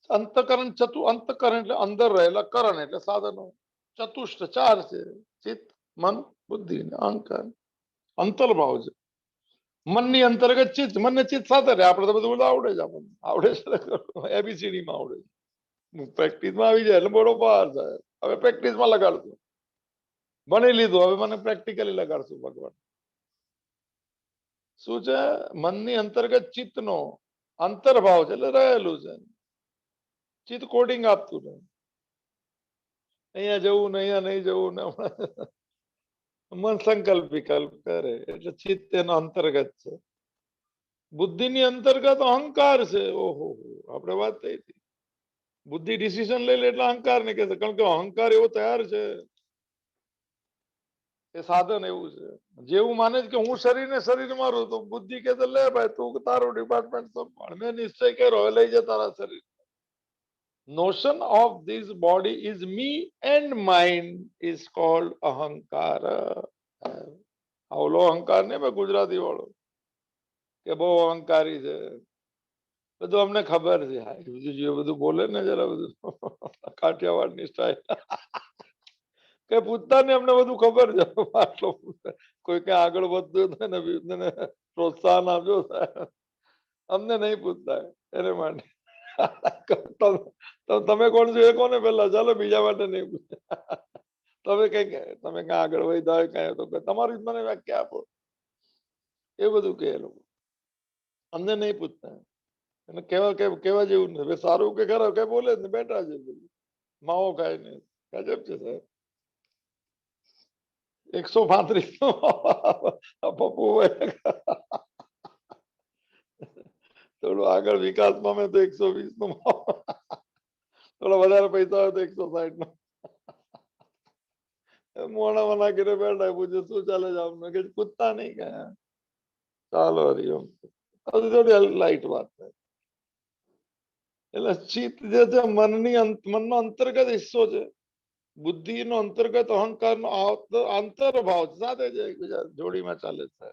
અંતકરણ અંતકરણ એટલે અંદર રહેલા કરણ એટલે સાધનો. ચતુષ્ટ 4 છે. ચિત્ત, મન, બુદ્ધિ ને અહંકાર. અંતર્ભાવ છે. મનની અંતર્ગત ચિત્ત. મનને ચિત્ત સાથે રહે. આપણે તો બધું આવડે જ. આપણને આવડે છે. ABCD માં આવડે છે. પ્રેક્ટિસમાં આવી જાય એટલે બડો પાર થાય. હવે પ્રેક્ટિસમાં લગાડશું. ભણી લીધું હવે મને પ્રેક્ટિકલી લગાડશું ભગવાન. શું છે? મનની અંતર્ગત ચિત્તનો અંતર્ભાવ છે એટલે રહેલું છે. ચિત્ત કોડિંગ આપતું રહે. અહીંયા જવું ને અહીંયા નહીં જવું ને મન સંકલ્પ વિકલ્પ કરે એટલે ચિત્ત એનો અંતર્ગત છે. બુદ્ધિની અંતર્ગત અહંકાર છે. ઓહો આપણે વાત થઈ હતી. બુદ્ધિ ડિસિઝન લઈ લે એટલે અહંકાર ને કહેશે. કારણ કે અહંકાર એવો તૈયાર છે. એ સાધન એવું છે. જેવું માને કે હું શરીર ને શરીર મારું તો બુદ્ધિ કે લે ભાઈ તું તારું ડિપાર્ટમેન્ટ સંભાળ. મેં નિશ્ચય કર્યો લઈ જા તારા શરીર. Notion of this body is me and mine is called અહંકાર. આવલો અહંકાર ને મેં ગુજરાતી વાળો કે બહુ અહંકારી છે. બધું અમને ખબર છે. બીજું બધું બોલે ને જરા બધું કાઠિયાવાડ ની સ્ટાઇલ કઈ પૂછતા નહીં. અમને બધું ખબર છે. કોઈ કઈ આગળ વધતું ને પ્રોત્સાહન આપજો. અમને નહીં પૂછતા એને માટે. તમે કોણ છો એ કોને પેલા? ચાલો બીજા માટે નહીં પૂછે. તમે કઈ આગળ વધ્યા હોય કઈ તો તમારી મને વ્યાખ્યા આપો. એ બધું કે લોકો અમને નહીં પૂછતા. એને કેવા જેવું નથી. સારું કે ખરાબ કઈ બોલે જ ને બેઠા છે. માવો ખાય ને ગજબ છે સાહેબ. 135 પપ્પુ થોડું આગળ વિકાસ પામે તો 120 નો થોડા વધારે પૈસા હોય તો 160 નો. મોણા મના કરીને બેઠા, પૂછ્યું શું ચાલે છે આમને, કે કૂદતા નહીં ગયા, ચાલો હરિઓમ. થોડી લાઈટ વાત છે. એટલે ચિત્ત જે છે મનનો અંતર્ગત હિસ્સો છે, બુદ્ધિનો અંતર્ગત અહંકારનો આંતરભાવ સાથે છે, એકબીજા જોડીમાં ચાલે છે.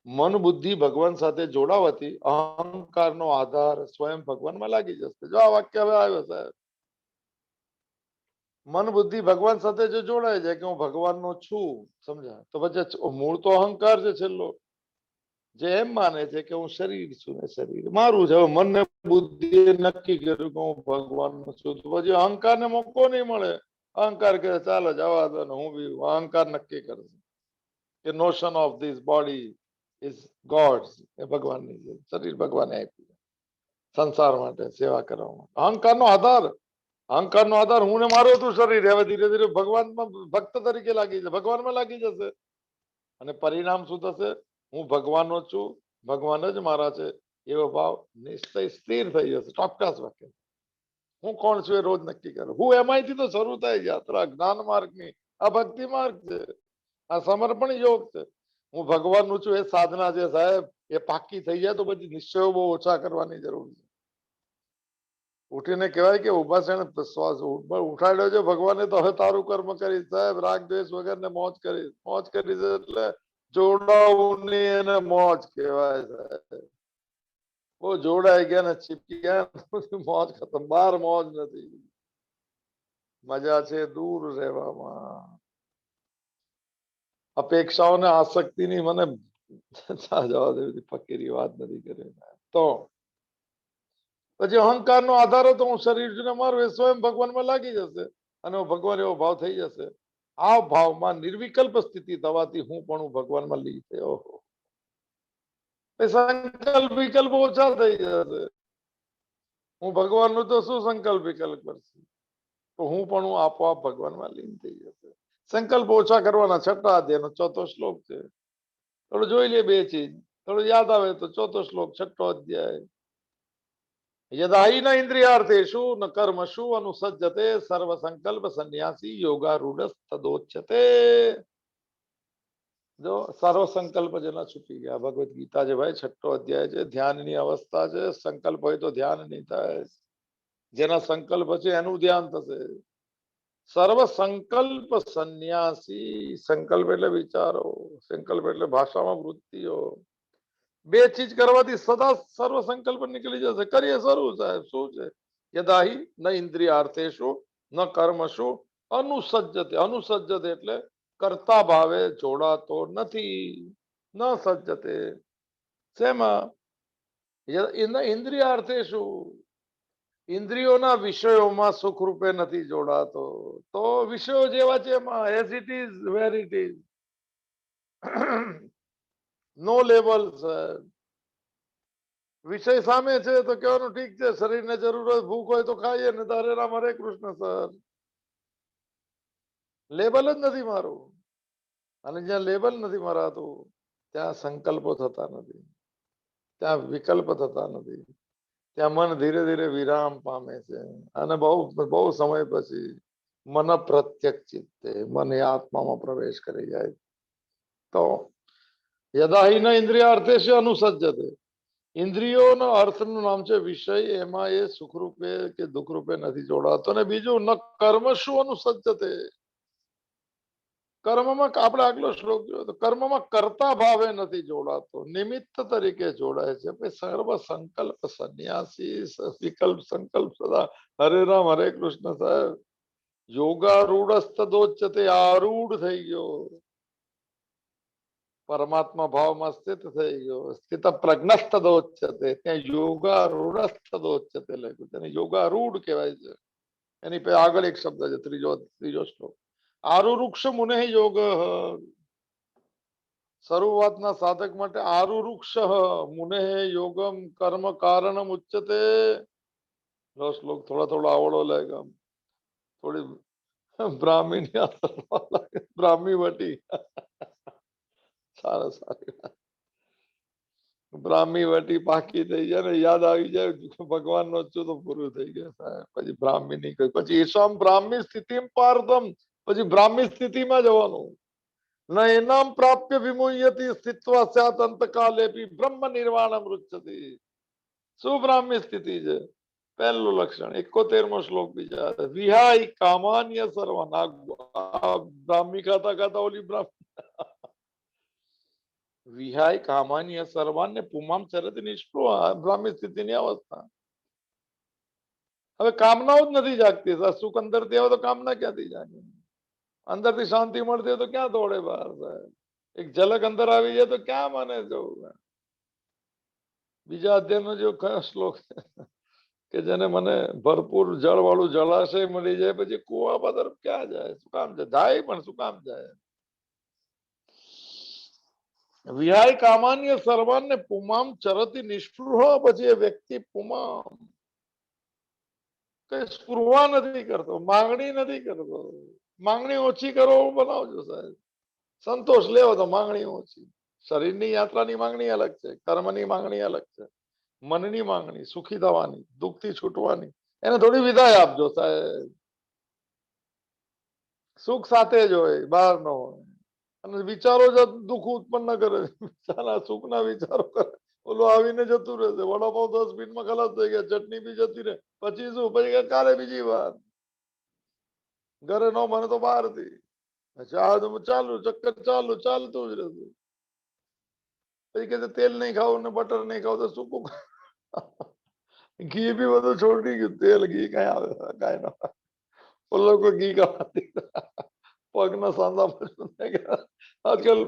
મન બુદ્ધિ ભગવાન સાથે જોડાવાથી અહંકારનો આધાર સ્વયં ભગવાનમાં લાગી જશે. જો આ વાક્ય હવે આવ્યો સાહેબ, મન બુદ્ધિ ભગવાન સાથે જો જોડાય જાય કે હું ભગવાનનો છું, સમજ્યા, તો પછી મૂળ તો અહંકાર છે છેલ્લો, જે એમ માને છે કે હું શરીર છું ને શરીર મારું છે. હવે મનને બુદ્ધિ નક્કી કર્યું કે હું ભગવાનનો છું, તો પછી અહંકારને મોકો નહીં મળે. અહંકાર કહે ચાલો જવા દો ને, હું બી અહંકાર નક્કી કરશે કે notion of this body is God, એ ભગવાનની છે, શરીર ભગવાને આપ્યું સંસાર માટે સેવા કરવા માટે. અહંકારનો આધાર, અહંકારનો આધાર હું ને મારું હતું શરીર, હવે ધીરે ધીરે ભગવાનમાં ભક્ત તરીકે લાગી જશે, ભગવાનમાં લાગી જશે. અને પરિણામ શું થશે? હું ભગવાનનો છું, ભગવાન જ મારા છે, એવો ભાવ નિશ્ચય સ્થિર થઈ જશે. ચોક્કસ વાક્ય. હું કોણ છું એ રોજ નક્કી કરું. હું એમાંથી તો શરૂ થાય યાત્રા જ્ઞાન માર્ગની. આ ભક્તિ માર્ગ છે, આ સમર્પણ યોગ છે. હું ભગવાનનું છું એ સાધના છે સાહેબ, એ પાકી થઈ જાય તો પછી નિશ્ચયો બહુ ઓછા કરવાની જરૂર છે. ઉઠીને કહેવાય કે ઉભા છે શ્વાસ ઉઠાડ્યો છે ભગવાને, તો હવે તારું કર્મ કરીશ સાહેબ, રાગ દ્વેષ વગર ને મોજ કરીશ. મોજ કરીશ એટલે જોડાવું નહીં, એને મોજ કહેવાય સાહેબ. બહુ જોડાઈ ગયા ને ચીપકી ગયા, મોજ ખતમ. બહાર મોજ નથી, મજા છે દૂર રહેવામાં. અપેક્ષાઓને આસક્તિની મને જવા દેવી ફકીરી વાત નથી કરી. તો પછી અહંકારનો આધાર તો હું શરીર છું ને મારું, એ સ્વયં ભગવાનમાં લાગી જશે અને ભગવાન એવો ભાવ થઈ જશે. આ ભાવમાં નિર્વિકલ્પ સ્થિતિ થવાથી હું પણ ભગવાનમાં લીન થયો. સંકલ્પ વિકલ્પ ઓછા થઈ જશે. હું ભગવાનનું તો શું સંકલ્પ વિકલ્પ કરશે, તો હું પણ આપોઆપ ભગવાનમાં લીન થઈ જશે. સંકલ્પ ઓછા કરવાના. છઠ્ઠા અધ્યાયનો ચોથો શ્લોક છે. થોડું જોઈ લે બે ચીજ, થોડું યાદ આવે તો ચોથો શ્લોક છઠ્ઠો અધ્યાય. યદા ન ઇન્દ્રિયાર્થેષુ ન કર્મશુ અનુસજ્જતે સર્વ સંકલ્પ સંન્યાસી યોગારૂઢ તદોચ્યતે. જો સર્વ સંકલ્પ જેના છૂટી ગયા, ભગવદ ગીતા છે ભાઈ, છઠ્ઠો અધ્યાય છે, ધ્યાનની અવસ્થા છે. સંકલ્પ હોય તો ધ્યાન નહીં થાય, જેના સંકલ્પ છે એનું ધ્યાન થશે. સર્વ સંકલ્પ સંન્યાસી, સંકલ્પ એટલે વિચારો, સંકલ્પ એટલે ભાષામાં વૃત્તિઓ. બે ચીજ કરવાથી સદા સર્વ સંકલ્પ નીકળી જશે. કરીએ શરૂ સાહેબ, શું છે? યદાહી ન ઇન્દ્રિયાર્થેષુ ન કર્મશુ અનુસજ્જતે. અનુસજ્જતે એટલે કરતા ભાવે જોડાતો નથી. ન સજ્જતે શેમાં? ઇન્દ્રિયાર્થેષુ, ઇન્દ્રિયોના વિષયોમાં સુખરૂપે નથી જોડાતો. તો વિષયો જેવા છે એમાં, as it is where it is, no level. વિષય સામે છે તો કહેવાનું ઠીક છે, શરીરને જરૂર હોય, ભૂખ હોય તો ખાઈએ ને, હરે રામ હરે કૃષ્ણ સર. લેબલ જ નથી મારું. અને જ્યાં લેબલ નથી મરાતું ત્યાં સંકલ્પો થતા નથી, ત્યાં વિકલ્પ થતા નથી, ત્યાં મન ધીરે ધીરે વિરામ પામે છે. અને બહુ સમય પછી મન પ્રત્યક્ષ ચિત્તે, મન એ આત્મામાં પ્રવેશ કરી જાય. તો યદાહી ન ઇન્દ્રિયાર્થે છે અનુસજ્જતે. ઇન્દ્રિયોનો અર્થનું નામ છે વિષય, એમાં એ સુખરૂપે કે દુઃખરૂપે નથી જોડાતો. અને બીજું ન કર્મ શું અનુસજ્જતે. કર્મમાં આપણે આગલો શ્લોક જોયો તો કર્મમાં કરતા ભાવે નથી જોડાતો, નિમિત્ત તરીકે જોડાય છે. સર્વ સંકલ્પ સંન્યાસી, વિકલ્પ સંકલ્પ સદા હરે રામ હરે કૃષ્ણ સાહેબ. યોગારૂઢ તદોચ્યતે, આરૂઢ થઈ ગયો, પરમાત્મા ભાવમાં સ્થિત થઈ ગયો. સ્થિત પ્રજ્ઞસ્તદોચ્યતે, ત્યાં યોગારૂઢ તદોચ્યતે લખ્યું, તેને યોગારૂઢ કહેવાય છે. એની પછી આગળ એક શબ્દ છે, ત્રીજો શ્લોક. આરુરુક્ષ મુને યોગ. શરૂઆતના સાધક માટે આરુરુક્ષ મુને યોગમ કર્મ કારણમ ઉચ્યતે. શ્લોક થોડા આવડો લાગે, થોડી બ્રાહ્મી બ્રાહ્મી વટી સારા સારી બ્રાહ્મી વટી પાકી થઈ જાય ને યાદ આવી જાય ભગવાન નો છું તો પૂરું થઈ ગયા સાહેબ. પછી બ્રાહ્મી ની કહી, પછી ઈશામ બ્રાહ્મી સ્થિતિ પાર્થમ પછી બ્રાહ્મી સ્થિતિમાં જવાનું. ન એનામ પ્રાપ્ય વિમુહ્યતિ સ્થિત્વા સ્યાત અંતકાલેપી બ્રહ્મ નિર્વાણમ રુચ્યતિ. શું બ્રાહ્મી સ્થિતિ છે? પહેલું લક્ષણ 71મો શ્લોક બીજા વિહાય કામાન્ય સર્વના. બ્રાહ્મી ખાતા ખાતા ઓલી વિહાય કામાન્ય સર્વાન્ય પુમામ ચરત નિષ્પૃહ. બ્રાહ્મી સ્થિતિની અવસ્થા. હવે કામનાઓ જ નથી જાગતી. સુખ અંદરથી આવે તો કામના ક્યાંથી જાગે? અંદરથી શાંતિ મળતી હોય તો ક્યાં દોડે બહાર સાહેબ? એક ઝલક અંદર આવી જાય તો ક્યાં મને જવું? બીજા અધ્યાયનો જે કયો શ્લોક કે જેને મને ભરપૂર જળ વાળું જળાશય મળી જાય પછી કુવા તરફ ક્યાં જાય? શું કામ જાય? પણ શું કામ જાય? વિહાય કામાન્ય સર્વાન્ય પુમામ ચરતી નિષ્પૃહ. પછી એ વ્યક્તિ પુમામ કઈ સ્પૃહા નથી કરતો, માંગણી નથી કરતો. માંગણી ઓછી કરો બનાવજો સાહેબ. સંતોષ લેવો તો માંગણી ઓછી. શરીરની યાત્રાની માંગણી અલગ છે, કર્મની માંગણી અલગ છે, મનની માંગણી સુખી થવાની, દુઃખથી છૂટવાની, એને થોડી વિદાય આપજો સાહેબ. સુખ સાથે જ હોય, બહાર ન હોય. અને વિચારો જ દુઃખ ઉત્પન્ન કરે. સુખના વિચારો કરે. ઓલું આવીને જતું રહેશે. વડાપાવ 10 મિનિટમાં ખલાસ થઈ ગયા, ચટણી બી જતી રહે. પછી શું? પછી કાલે બીજી વાર. ઘરે ન બને તો બહારથી. ચાલુ ચક્કર ચાલતું જ રહેશે. પછી કે તેલ નહીં ખાવું ને બટર નહીં ખાવું તો શું? ઘી બી બધું છોડી ગયું. તેલ ઘી કઈ આવે કઈ ના. લોકો ઘી ખાવાથી પગના સાંધા આજકાલ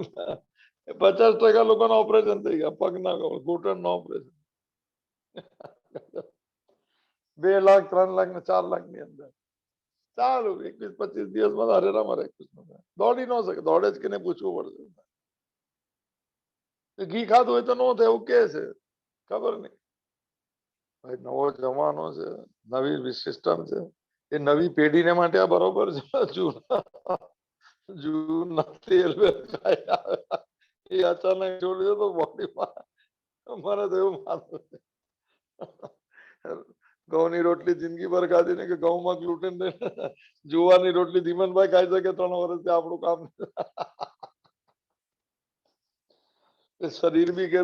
50% લોકોના ઓપરેશન થઈ ગયા. પગના ઘૂંટણના ઓપરેશન. 2 લાખ 3 લાખ ને 4 લાખ ની અંદર ચાલુ 21-25 દિવસમાં હરે રામ હરે કૃષ્ણ. દોડી ન શકે. દોડે જ કે નહીં પૂછવું પડશે. ઘી ખાધું હોય તો ન થાય એવું કે છે. ખબર નહીં ભાઈ. નવો જમાનો છે, નવી સિસ્ટમ છે. એ નવી પેઢીને માટે આ બરોબર છે. જૂના તેલ એ અચાનક જોડ્યો તો બોડીમાં. મને તો એવું માનવું છે ઘઉંની રોટલી જિંદગી ભર ખાધી ને કે ઘઉંમાં ગ્લુટેન જુવારની રોટલી ધીમનભાઈ ખાઈ શકે 3 વર્ષથી આપણું કામ. શરીર બી કે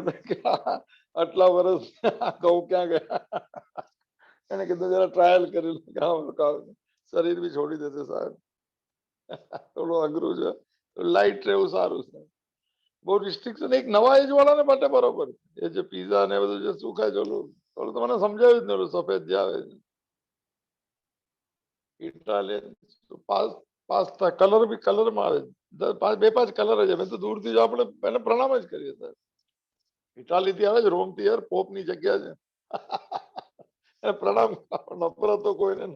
આટલા વર્ષ ઘઉં ક્યાં ગયા? એને કીધું જરા ટ્રાયલ કરી શરીર બી છોડી દેશે સાહેબ. થોડું અઘરું છે. લાઈટ રહેવું સારું છે. બહુ રિસ્ટ્રિક્શન એક નવા એજ વાળાને માટે બરોબર. એ જે પીઝા ને બધું જે શું ખાય થોડું તો મને સમજાવ્યું જ ને. સફેદ જે આવે ઇટાલિયન પાસ્તા કલર બી કલરમાં આવે. 2-5 કલર જ. મેં તો દૂરથી જ આપણે એને પ્રણામ જ કરીએ સાહેબ. ઇટાલી થી આવે છે, રોમ થી. યાર પોપ ની જગ્યા છે. પ્રણામ. નફરત તો કોઈને ન.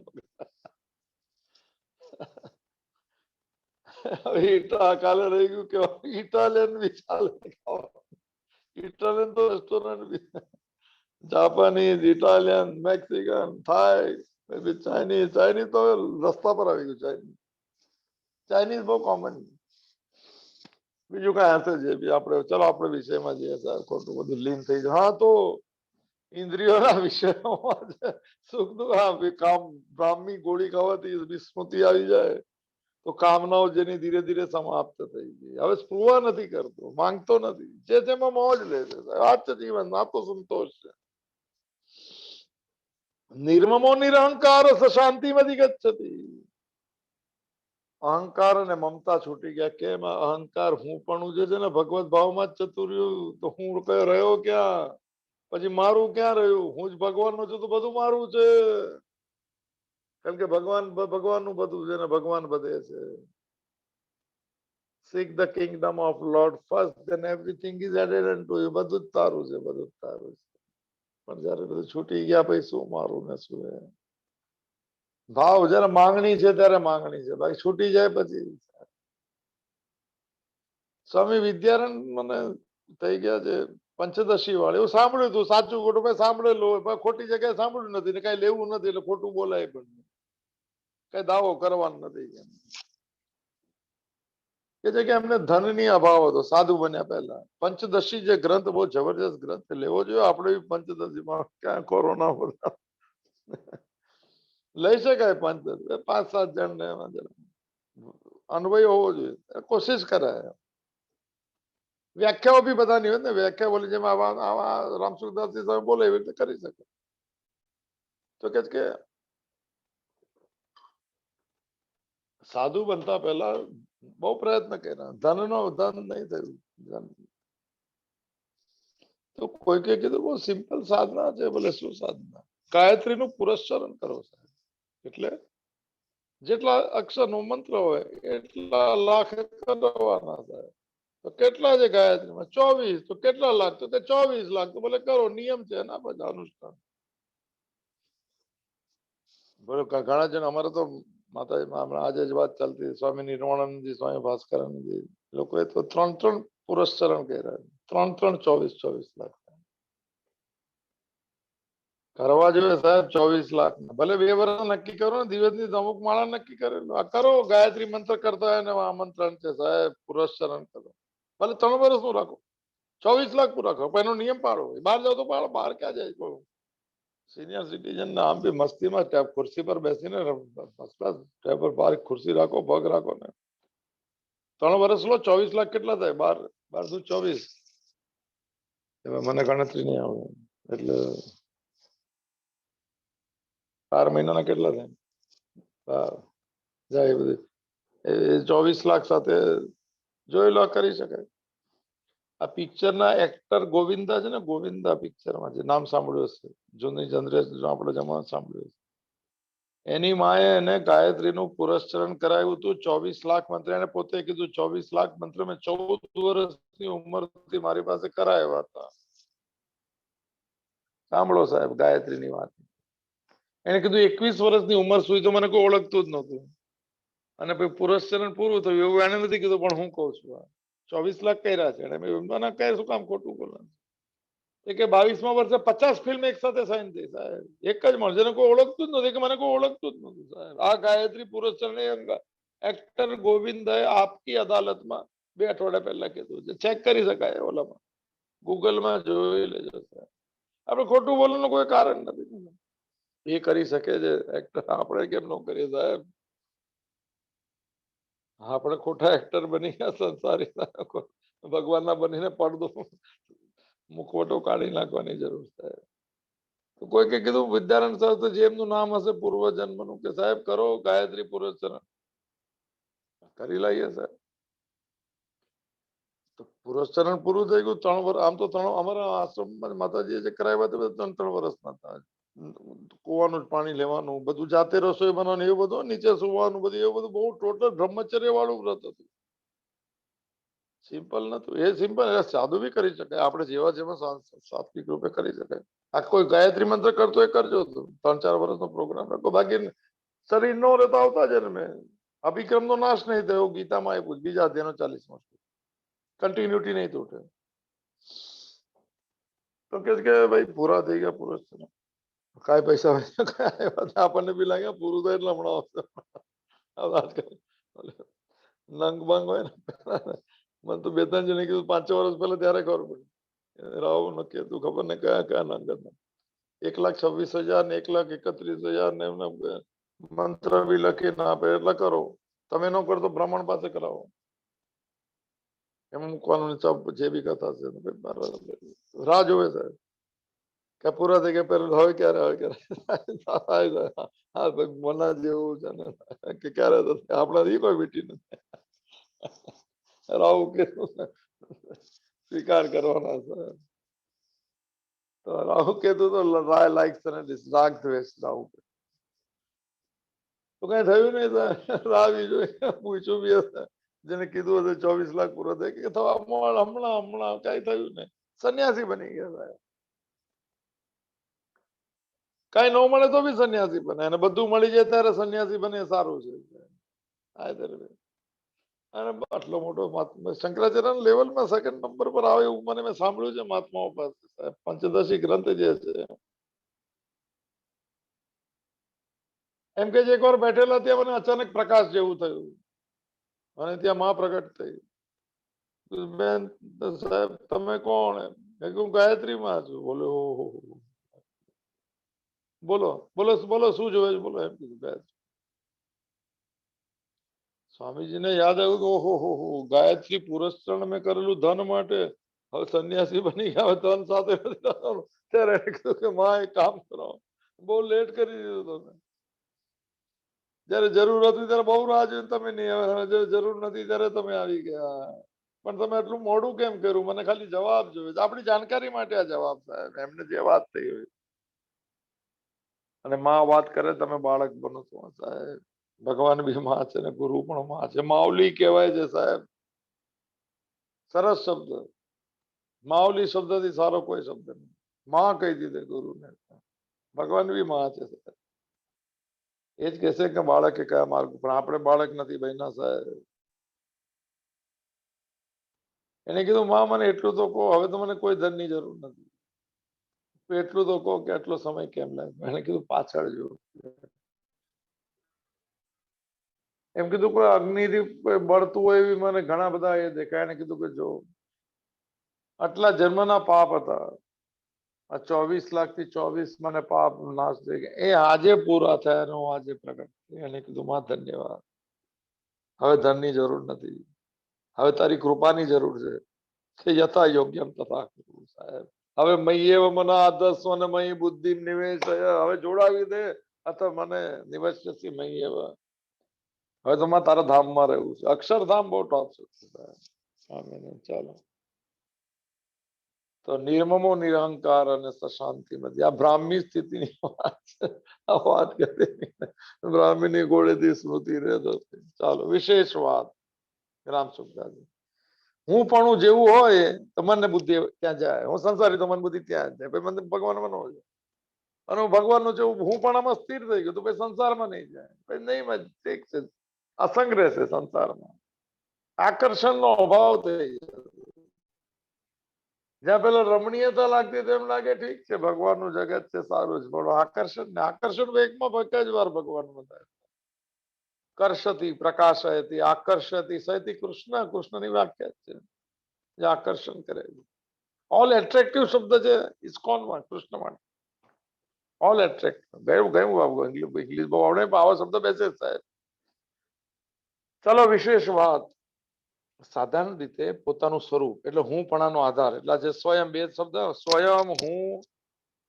કાલે રહી ગયું કે ઇટાલિયન બી ચાલે. ઇટાલિયન તો રેસ્ટોરન્ટ બી. જાપાનીઝ, ઇટાલિયન, મેક્સિકન, થાઈ, ચાઇનીઝ. ચાઇનીઝ તો રસ્તા પર આવી ગયું. ચાઇનીઝ બહુ કોમન. બીજું કઈ હશે જે બી આપણે ચલો આપણે વિષયમાં જઈએ સર. ખોટું બધું લીન થઈ જાય. હા તો ઇન્દ્રિયોના વિષયોમાં સુખ દુઃખ કામ બ્રાહ્મી ગોળી ખાવાથી વિસ્મૃતિ આવી જાય તો કામનાઓ જેની ધીરે ધીરે સમાપ્ત થઈ ગઈ. હવે સ્પૃહા નથી કરતો, માંગતો નથી. જે તેમાં મોજ લે છે. આ જ જીવન. આ તો સંતોષ છે. નિર્મમો નિરહંકાર શાંતિમતી ગચ્છતિ. અહંકાર અને મમતા છૂટી ગયા. કેમ? અહંકાર હું પણ જે છે ને ભગવત ભાવમાં જ જતું રહ્યું. તો હું રહ્યો ક્યાં? પછી મારું ક્યાં રહ્યું? હું જ ભગવાન નો છું તો બધું મારું છે. કારણ કે ભગવાનનું બધું છે ને ભગવાન બધે છે. Seek the kingdom of Lord first, then everything is added unto you. બધું જ તારું છે. બધું જ તારું છે. પણ જયારે બધું છૂટી ગયા પછી શું મારું ને શું? ભાવ જયારે માંગણી છે ત્યારે માંગણી છે. બાકી છૂટી જાય પછી. સ્વામી વિદ્યાનંદ મને થઈ ગયા છે પંચદશી વાળા. એવું સાંભળ્યું હતું. સાચું ખોટું મેં સાંભળેલું હોય. ખોટી જગ્યાએ સાંભળ્યું નથી ને કઈ લેવું નથી એટલે ખોટું બોલાય પણ કઈ દાવો કરવાનો નથી. કે છે કે એમને ધનની અભાવ હતો સાધુ બન્યા પહેલા. પંચદશી જે ગ્રંથ બહુ જબરજસ્ત ગ્રંથ લેવો જોઈએ આપણે. પંચદશીમાં ક્યાં કોરોના બધા લઈ શકાય. 5-7 જણ ને અન્વય હોવો જોઈએ, કોશિશ કરે. વ્યાખ્યાઓ બી બધાની હોય ને, વ્યાખ્યા બોલી જેમ આવા રામસુખદાસજી સાહેબ બોલે એવી રીતે કરી શકે. તો કે સાધુ બનતા પહેલા બહુ પ્રયત્ન કર્યા, ધનનો ધન નહીં થયું. તો કોઈ કીધું બહુ સિમ્પલ સાધના છે. બોલે શું સાધના? ગાયત્રીનું પુરસ્ચરણ કરો સાહેબ. એટલે જેટલા અક્ષરનો મંત્ર હોય એટલા લાખ કરવાના સાહેબ. તો કેટલા છે ગાયત્રીમાં? 24. તો કેટલા લાખ? તો કે 24 લાખ. તો બોલે કરો, નિયમ છે એના બધા અનુષ્ઠાન. બોલો ઘણા જણ અમારે તો માતાજી આજે જ વાત ચાલતી, સ્વામી નિર્વાણાનંદજી, સ્વામી ભાસ્કરાનંદજી, લોકોએ તો 3 પુરસ્ચરણ કર્યા. 24 લાખ કરવા જોઈએ સાહેબ. 24 લાખ ભલે 2 વર્ષ નક્કી કરો ને, દિવસની અમુક માળા નક્કી કરેલું આ કરો. ગાયત્રી મંત્ર કરતા હોય ને આમંત્રણ છે સાહેબ, પુરસ્ચરણ કરો. ભલે 3 વર્ષનું રાખો, 24 લાખ પૂરા કરો, પણ એનો નિયમ પાડો. બહાર જાઓ તો પાડો, બહાર ક્યાં જાય? સિનિયર સિટીઝન ને આમ બી મસ્તીમાં ખુરશી પર બેસીને ટેબલ પર ખુરશી રાખો, પગ રાખો ને. 3 વર્ષ લો, 24 લાખ કેટલા થાય? 12 24. મને ગણતરી નહીં આવે. એટલે 4 મહિનાના કેટલા થાય? જાય બધી 24 લાખ સાથે જોઈ લો, કરી શકાય. આ પિક્ચરના એક્ટર ગોવિંદા છે ને, ગોવિંદા પિક્ચરમાં જે નામ સાંભળ્યું હશે, જૂની જનરેશન આપણે જમાના સાંભળ્યું હશે. એની માએ એને ગાયત્રીનું પુરસ્ચરણ કરાવ્યું હતું. 24 લાખ મંત્ર એને પોતે કીધું, 24 લાખ મંત્ર મેં 14 વર્ષની ઉંમરથી મારી પાસે કરાવ્યા હતા. સાંભળો સાહેબ ગાયત્રીની વાત. એને કીધું 21 વર્ષની ઉંમર સુધી તો મને કોઈ ઓળખતું જ નહોતું, અને પછી પુરસ્ચરણ પૂરું થયું એવું એને નથી કીધું, પણ હું કહું છું 24 લાખ કર્યા છે એને. મને કહે શું કામ ખોટું બોલવાનું? કે 22મા વર્ષે 50 ફિલ્મ એક સાથે સાઈન થઈ સાહેબ, એક જ માણસ, જેને કોઈ ઓળખતું જ નથી, કે મને કોઈ ઓળખતું જ નતું સાહેબ. આ ગાયત્રી પુરસ્ચરણ એક્ટર ગોવિંદાએ આપકી અદાલતમાં 2 અઠવાડિયા પહેલા કીધું છે. ચેક કરી શકાય ઓલામાં, ગૂગલમાં જોઈ લેજો સાહેબ. આપણે ખોટું બોલવાનું કોઈ કારણ નથી. એ કરી શકે છે એક્ટર, આપણે કેમ ન કરીએ સાહેબ? આપણે ખોટા એક્ટર બની ગયા સંસારી, ભગવાનના બનીને પડદો મુખવટો કાઢી નાખવાની જરૂર છે. તો કોઈ કે કીધું વિદ્યાનંદ સર જેમનું નામ હશે પૂર્વજન્મનું, કે સાહેબ કરો ગાયત્રી પુરસ્ચરણ, કરી લઈએ સાહેબ. તો પુરસ્ચરણ પૂરું થઈ ગયું. 3 વર્ષ આમ તો 3 અમારા આશ્રમમાં માતાજીએ જે કરાવ્યા હતા 3 વર્ષના હતા. કુવાનું પાણી લેવાનું, બધું જાતે રસોઈ બનાવવાનું, એવું બધું, નીચે સુવાનું બધું, એવું બધું બહુ ટોટલ બ્રહ્મચર્ય વાળું વ્રત હતું. સિમ્પલ નતું. એ સિમ્પલ સાદું બી કરી શકાય, આપણે જેવા જેવા સાત્વિક રૂપે કરી શકાય. આ કોઈ ગાયત્રી મંત્ર કરતો એ કરજો, 3-4 વર્ષનો પ્રોગ્રામ રાખો. બાકી શરીર નો રહેતા આવતા જન્મે અભિક્રમ નો નાશ નહીં થયો, ગીતામાં આપ્યું. બીજા અધ્યાયનો 40મો કન્ટિન્યુટી નહીં તૂટે. તો કે ભાઈ પૂરા થઈ ગયા પુરસ્ચરણ, કાંઈ પૈસા આપણને બી લાગે પૂરું થાય એટલે હમણાં નંગ બંગ હોય ને. મને તો 2-3 જણે કીધું 5-6 વર્ષ પહેલા, ત્યારે ખબર પડી. રાવ નક્કી હતું, ખબર ને કયા કયા નંગ હતા. 1,26,000 ને 1,31,000 ને એમને મંત્ર બી લખીને આપે. એટલે કરો, તમે ન કરો તો બ્રાહ્મણ પાસે કરાવો, એમાં મૂકવાનું જે બી કથા છે. રાહ જોવે સાહેબ કે પૂરા થઈ ગયા, પેલું હવે ક્યારે મના જેવું છે ને, કે ક્યારે આપણા કોઈ વીટી નથી. રાહુ કેતુ સ્વીકાર કરવાના છે. તો રાહુ કેતુ તો લાઈક રાગ દ્વેષ. રાહુ તો કઈ થયું નહીં. રાહ બી જોઈ, પૂછ્યું બી હશે જેને કીધું હશે 24 લાખ પૂરો થઈ કે થવા હમણાં કઈ થયું નહીં. સંન્યાસી બની ગયા સાહેબ. કઈ ન મળે તો બી સંન્યાસી બને, અને બધું મળી જાય ત્યારે સંન્યાસી બને, સારું છે. અને આટલો મોટો શંકરાચાર્ય લેવલમાં 2nd નંબર પર આવે એવું મને મેં સાંભળ્યું છે મહાત્માઓ પાસે. પંચદશી ગ્રંથ જે છે એમ કે એકવાર બેઠેલા ત્યાં મને અચાનક પ્રકાશ જેવું થયું, અને ત્યાં માં પ્રગટ થઈ. બેન સાહેબ તમે કોણ? મેં કહ્યું ગાયત્રી માં છું. બોલો ઓહો, બોલો બોલો બોલો શું જોવે છે બોલો, એમ કીધું ગાયત્રી. સ્વામીજીને યાદ આવ્યું કે ઓહો હો ગાયત્રી પુરસ્ચરણ મેં કરેલું ધન માટે હવે સંન્યાસી બની ગયા, હવે ધન સાથે નથી કરવાનું. ત્યારે એને કીધું કે માં એક કામ કરો, બહુ લેટ કરી દીધું તમે. જયારે જરૂર હતી ત્યારે બહુ રાહ જોઈને તમે નહીં આવ્યા, જયારે જરૂર નથી ત્યારે તમે આવી ગયા. પણ તમે એટલું મોડું કેમ કર્યું? મને ખાલી જવાબ જોઈએ. આપણી જાણકારી માટે આ જવાબ સાહેબ, એમને જે વાત થઈ હોય. અને માં વાત કરે તમે બાળક બનો છો સાહેબ. ભગવાન બી માં છે ને ગુરુ પણ માં છે. માઉલી કહેવાય છે સાહેબ, સરસ શબ્દ. માઉલી શબ્દથી સારો કોઈ શબ્દ નહીં. માં કહી દીધે ગુરુને. ભગવાન બી માં છે સાહેબ. એ જ કહેશે કે બાળકે કયા માર્ગ, પણ આપણે બાળક નથી બન્યા સાહેબ. એને કીધું માં મને એટલું તો કહો, હવે તો મને કોઈ ધનની જરૂર નથી, એટલું તો કહો કે આટલો સમય કેમ લાગ્યો? એને કીધું પાછળ જો. એમ કીધું કોઈ અગ્નિથી બળતું હોય એવી મને ઘણા બધા એ દેખાય. એને કીધું કે જો આટલા જન્મના પાપ હતા, આ 24 લાખથી 24 મને પાપ નાશ થઈ ગયા, એ આજે પૂરા થયા અને હું આજે પ્રગટ થયો. એને કીધું માં ધન્યવાદ, હવે ધનની જરૂર નથી, હવે તારી કૃપાની જરૂર છે કે યથા યોગ્યમ તથા કુરુ સાહેબ. હવે મય્યેવ મના આદર્શો અને મયી બુદ્ધિ નિવેશ, હવે જોડાવી દે અથવા મને નિવશ્યસી મય્યેવ. હવે તો માં તારા ધામમાં રહેવું છે. અક્ષરધામ બહુ ટોપ છે. ચાલો તો નિર્મમો નિરહંકાર અને સશાંતિ મધ્ય, આ બ્રાહ્મી સ્થિતિની વાત છે. આ વાત કરી બ્રાહ્મીની ગોળેથી સ્મૃતિ રહે તો ચાલો વિશેષ વાત. રામ સુખદાસજી, હું પણ જેવું હોય તો મને બુદ્ધિ ત્યાં જાય. હું સંસારી તો મન બુદ્ધિ ત્યાં જાય. પછી મને ભગવાન બનવો છે અને હું ભગવાનનું જેવું હું પણ આમાં સ્થિર થઈ ગયું તો પછી સંસારમાં નહીં જાય. પછી નહીં ઠીક છે, અસંગ રહેશે સંસારમાં, આકર્ષણનો અભાવ થઈ જાય. જ્યાં પેલા રમણીયતા લાગતી તેમ લાગે ઠીક છે ભગવાનનું જગત છે સારું છે, પણ આકર્ષણ ને આકર્ષણ વેગમાં એક જ વાર ભગવાન બતાવે. કર્ષતી પ્રકાશયતી આકર્ષતી સયતી કૃષ્ણ, કૃષ્ણની વ્યાખ્યા છે જે આકર્ષણ કરે. ઓલ એટ્રેક્ટિવ શબ્દ છે ઇસ્કોનમાં કૃષ્ણ માટે. ઓલ એટ્રેક્ટિવ ગયું ગયું બાબુ, ઇંગ્લિશ બહુ આવડે પણ આવો શબ્દ બેસે સાહેબ. ચલો વિશેષ વાત. સાધારણ રીતે પોતાનું સ્વરૂપ એટલે હું પણાનો આધાર, એટલે જે સ્વયં બે શબ્દ, સ્વયં હું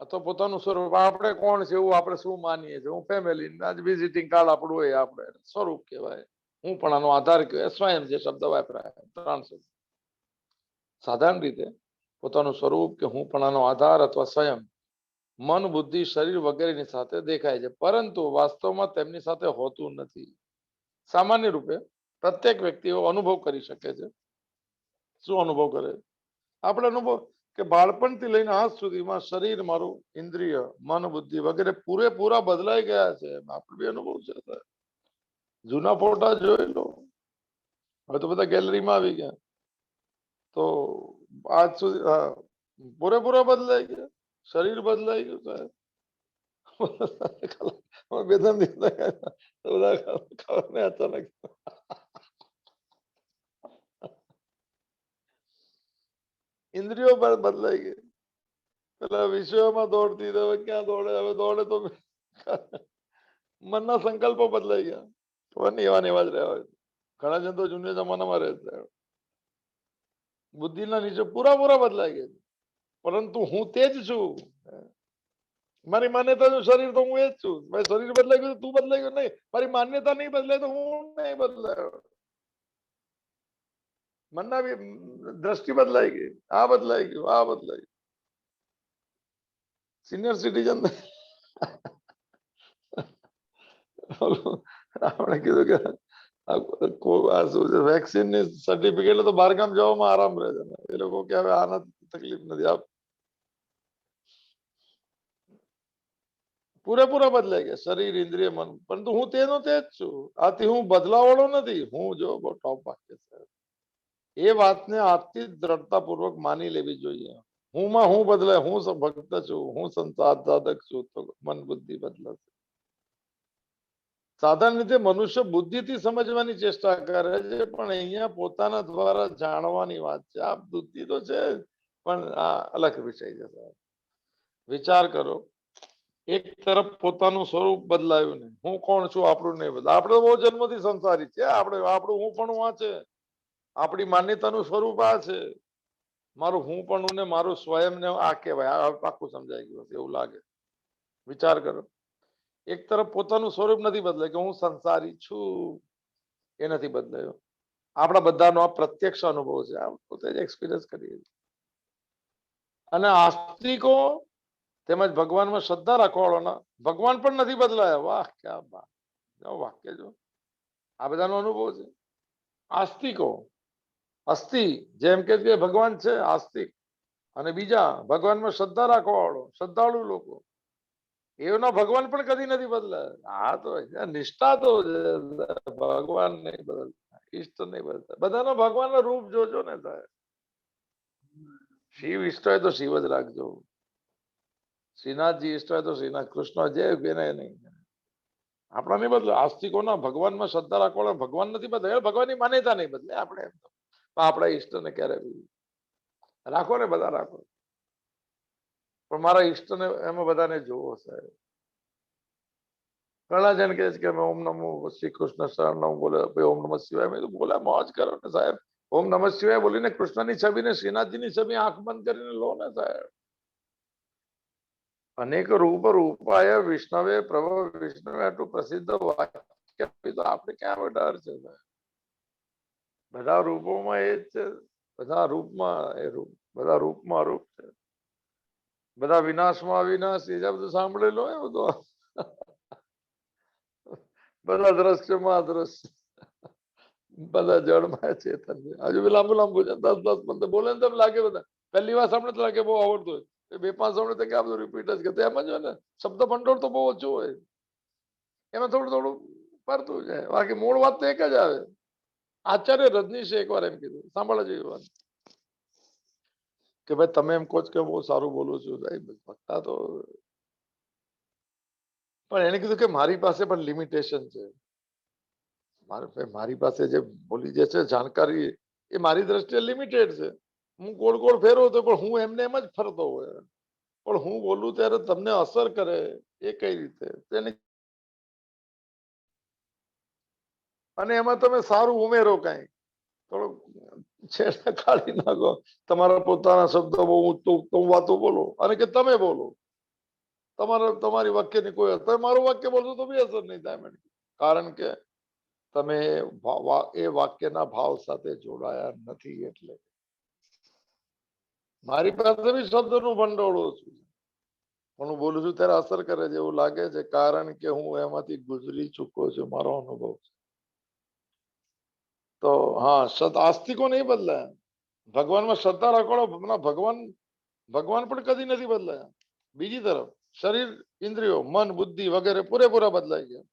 અથવા પોતાનું સ્વરૂપ. આપણે કોણ છે એવું આપણે શું માનીએ છીએ? હું ફેમિલી, આજ વિઝિટિંગ કાર્ડ આપણું હોય, આપણે સ્વરૂપ કહેવાય. હું પણાનો આધાર કહેવાય સ્વયં, જે શબ્દ વાપરાય 3 શબ્દ. સાધારણ રીતે પોતાનું સ્વરૂપ કે હું પણાનો આધાર અથવા સ્વયં મન બુદ્ધિ શરીર વગેરેની સાથે દેખાય છે, પરંતુ વાસ્તવમાં તેમની સાથે હોતું નથી. સામાન્ય રૂપે પ્રત્યેક વ્યક્તિઓ અનુભવ કરી શકે છે. શું અનુભવ કરે? આપણે અનુભવ કે બાળપણથી લઈને આજ સુધીમાં શરીર મારું, ઇન્દ્રિય, મન બુદ્ધિ વગેરે પૂરેપૂરા બદલાઈ ગયા છે. આપણે બી અનુભવ છે. જૂના ફોટા જોઈ લો, હવે તો બધા ગેલેરીમાં આવી ગયા. તો આજ સુધી પૂરેપૂરા બદલાઈ ગયા. શરીર બદલાઈ ગયું સાહેબ. બે ત્રણ દિવસ અચાનક ઇન્દ્રિયો બદલાઈ ગઈ. પેલા વિષયોમાં દોડતી હવે ક્યાં દોડે? હવે દોડે તો મનના સંકલ્પો બદલાઈ ગયા. એવા ને એવા જ રહ્યા હોય. ઘણા જણ તો જૂના જમાનામાં રહેતા. બુદ્ધિના નીચે પૂરા બદલાઈ ગયા. પરંતુ હું તે જ છું. મારી માન્યતા નું શરીર તો હું એ જ છું. મારું શરીર બદલાઈ ગયું, તું બદલાઈ ગયો નહીં. મારી માન્યતા નહીં બદલાય તો હું નહીં બદલાયો. મનના બી દ્રષ્ટિ બદલાઈ ગઈ. આ બદલાઈ ગયું, આ બદલાઈ ગયું. સિનિયર સિટીઝન આપણે કીધું કે વેક્સિન ની સર્ટિફિકેટ તો બહારગામ જવામાં આરામ રહે છે. એ લોકો કે હવે આના તકલીફ નથી. આપ પૂરેપૂરા બદલાઈ ગયા શરીર, ઇન્દ્રિય, મન. પરંતુ હું તેનો તે જ છું. આથી હું બદલાવાળો નથી. હું જો બહુ ટોપ વાક્ય છે. એ વાતને આજથી જ દ્રઢતાપૂર્વક માની લેવી જોઈએ. હુંમાં હું બદલાય, હું ભક્ત છું, હું સંસાધક છું, તો મન બુદ્ધિ બદલાશે. સાધારણ રીતે મનુષ્ય બુદ્ધિથી સમજવાની ચેષ્ટા કરે છે, પણ અહીંયા પોતાના દ્વારા જાણવાની વાત છે. આ બુદ્ધિ તો છે પણ આ અલગ વિષય છે. વિચાર કરો, એક તરફ પોતાનું સ્વરૂપ બદલાયું ને હું કોણ છું આપણું નહીં બદલાય. આપણે બહુ જન્મથી સંસારી છે. આપણું હું પણ આ છે, આપણી માન્યતાનું સ્વરૂપ આ છે. મારું હું પણ ને મારું સ્વયં ને આ કહેવાય. આ પાકું સમજાઈ ગયું એવું લાગે. વિચાર કરો, એક તરફ પોતાનું સ્વરૂપ નથી બદલાય કે હું સંસારી છું, એ નથી બદલાયો. આપણા બધાનો આ પ્રત્યક્ષ અનુભવ છે, આ પોતે જ એક્સપિરિયન્સ કરીએ. અને આસ્તિકો તેમજ ભગવાનમાં શ્રદ્ધા રાખવાવાળાના ભગવાન પણ નથી બદલાયા. વાહ ક્યાં બાત, વાક્ય જો આ બધાનો અનુભવ છે. આસ્તિકો અસ્થિ જેમ કે ભગવાન છે આસ્તિક, અને બીજા ભગવાનમાં શ્રદ્ધા રાખવાવાળો શ્રદ્ધાળુ લોકો, એના ભગવાન પણ કદી નથી બદલાયા. આ તો નિષ્ઠા તો ભગવાન નહીં બદલતા, ઈષ્ટ નહીં બદલતા. બધાનો ભગવાનનો રૂપ જોજો ને થાય. શિવ ઈષ્ટ હોય તો શિવ જ રાખજો. શ્રીનાથજી ઈષ્ટ હોય તો શ્રીનાથ, કૃષ્ણ જે એને નહીં. આપણા નહીં બદલે. આસ્તિકોના ભગવાનમાં શ્રદ્ધા રાખવાના ભગવાન નથી બદલે, ભગવાનની માન્યતા નહીં બદલે. આપણે આપણા ઈષ્ટને ક્યારે રાખો ને, બધા રાખો, પણ મારા ઈષ્ટને એમાં બધાને જોવો સાહેબ. ઘણા જણ કહે છે કે ઓમ નમો શ્રી કૃષ્ણ શરણમ બોલે, ઓમ નમઃ શિવાય. મેં તો બોલા મોજ કરો ને સાહેબ. ઓમ નમઃ શિવાય બોલીને કૃષ્ણની છબીને શ્રીનાથજીની છબી આંખ બંધ કરીને લો ને સાહેબ. અનેક રૂપ રૂપાય વિષ્ણવે પ્રભવ વિષ્ણવે આટલું પ્રસિદ્ધ વાક્ય તો આપણે ક્યાં ડર છે સાહેબ. બધા રૂપોમાં એ જ છે, બધા રૂપમાં એ રૂપ, બધા રૂપમાં રૂપ છે, બધા વિનાશમાં અવિનાશ. એ બધું સાંભળેલું હોય બધું. બધા દ્રશ્યમાં દ્રશ્ય, બધા જળમાં ચેતન છે. હજુ બી લાંબુ લાંબુ છે, 10-10 15 બોલે ને તેમ લાગે. બધા પહેલી વાર સાંભળે તો લાગે બહુ આવડતું હોય, 2-5 સાંભળે તો કે આ બધું રિપીટ જ કરતા. એમ જ હોય ને, શબ્દ ભંડોળ તો બહુ ઓછું હોય, એમાં થોડું થોડું ફરતું જાય. બાકી મૂળ વાત તો એક જ આવે. આચાર્ય રજનીશે એકવાર એમ કીધું, સાંભળવા જેવી વાત, કે ભાઈ તમે એમ કહો છો કે બહુ સારું બોલું છું, ભક્તા તો, પણ એને કીધું કે મારી પાસે પણ લિમિટેશન છે. મારી પાસે જે બોલી જે છે જાણકારી, એ મારી દ્રષ્ટિએ લિમિટેડ છે. હું ગોળ ગોળ ફેરવતો, પણ હું એમને એમ જ ફરતો હોય. પણ હું બોલું ત્યારે તમને અસર કરે એ કઈ રીતે, અને એમાં તમે સારું ઉમેરો કઈ થોડુંક છેડા કાઢી નાખો. તમારા પોતાના શબ્દો બહુ ઉત્તમ વાતો બોલો, અને કે તમે બોલો તમારી વાક્યની કોઈ અસર, મારું વાક્ય બોલશો તો બી અસર નહીં થાય. કારણ કે તમે એ વાક્યના ભાવ સાથે જોડાયા નથી. એટલે મારી પાસે બી શબ્દનું ભંડોળ ઓછું છે, પણ હું બોલું છું ત્યારે અસર કરે છે એવું લાગે છે, કારણ કે હું એમાંથી ગુજરી ચૂકો છું, મારો અનુભવ છે. તો હા, આસ્તિકો નહીં બદલાયા. ભગવાનમાં શ્રદ્ધા રાખવાનો ભગવાન પણ કદી નથી બદલાયા. બીજી તરફ શરીર, ઇન્દ્રિયો, મન, બુદ્ધિ વગેરે પૂરેપૂરા બદલાઈ ગયા.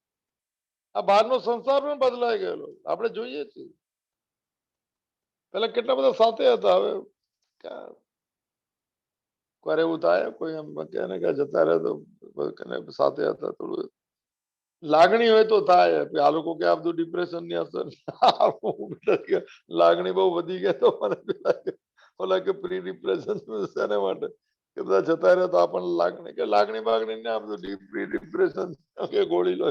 આ બહારનો સંસાર પણ બદલાઈ ગયેલો આપણે જોઈએ છીએ. પેલા કેટલા બધા સાથે હતા, હવે કોઈ એવું થાય, કોઈ એમ કે જતા રહે તો સાથે હતા. થોડું લાગણી હોય તો થાય. આ લોકો કે આ બધું ડિપ્રેશન ની અસર, લાગણી બહુ વધી ગયા તો મને ઓલા કે પ્રી ડિપ્રેશન શેને માટે, કે બધા જતા રહે તો આપણને લાગણી, કે લાગણી ને આ બધું ડિપ્રેશન કે ગોળી લો.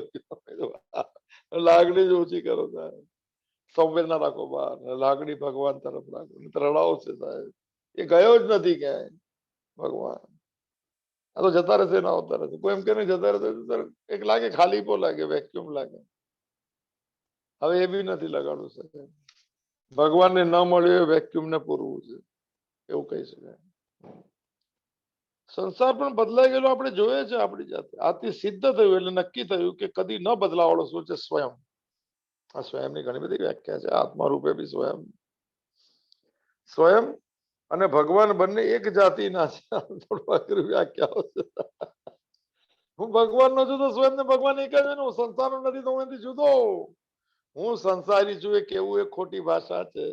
લાગણી જ ઓછી કરો સાહેબ, સંવેદના રાખો બહાર, લાગણી ભગવાન તરફ રાખો, રડાવશે સાહેબ. એ ગયો જ નથી ક્યાંય ભગવાન. આ તો જતા રહેશે ને આવતા રહેશે. કોઈ એમ કે જતા રહેશે, એક લાગે ખાલી પો લાગે, વેક્યુમ લાગે. હવે એ બી નથી લગાડવું શકે. ભગવાનને ન મળ્યું વેક્યુમ ને પૂરવું છે એવું કહી શકાય. સંસાર પણ બદલાઈ ગયેલો આપણે જોઈએ છે આપણી જાતે. આથી સિદ્ધ થયું એટલે નક્કી થયું કે કદી ન બદલાવાળો શું છે? સ્વયં. આ સ્વયંની ઘણી બધી વ્યાખ્યા છે. આત્મા રૂપે બી સ્વયં અને ભગવાન બંને એક જાતિના છે. થોડું અઘરી વ્યાખ્યાઓ છે. હું ભગવાન નો છું તો સ્વયં ને ભગવાન એક જ છે ને. હું સંસાર નથી તો હું એનાથી જુદો. હું સંસારી છું એ કેવું એ ખોટી ભાષા છે.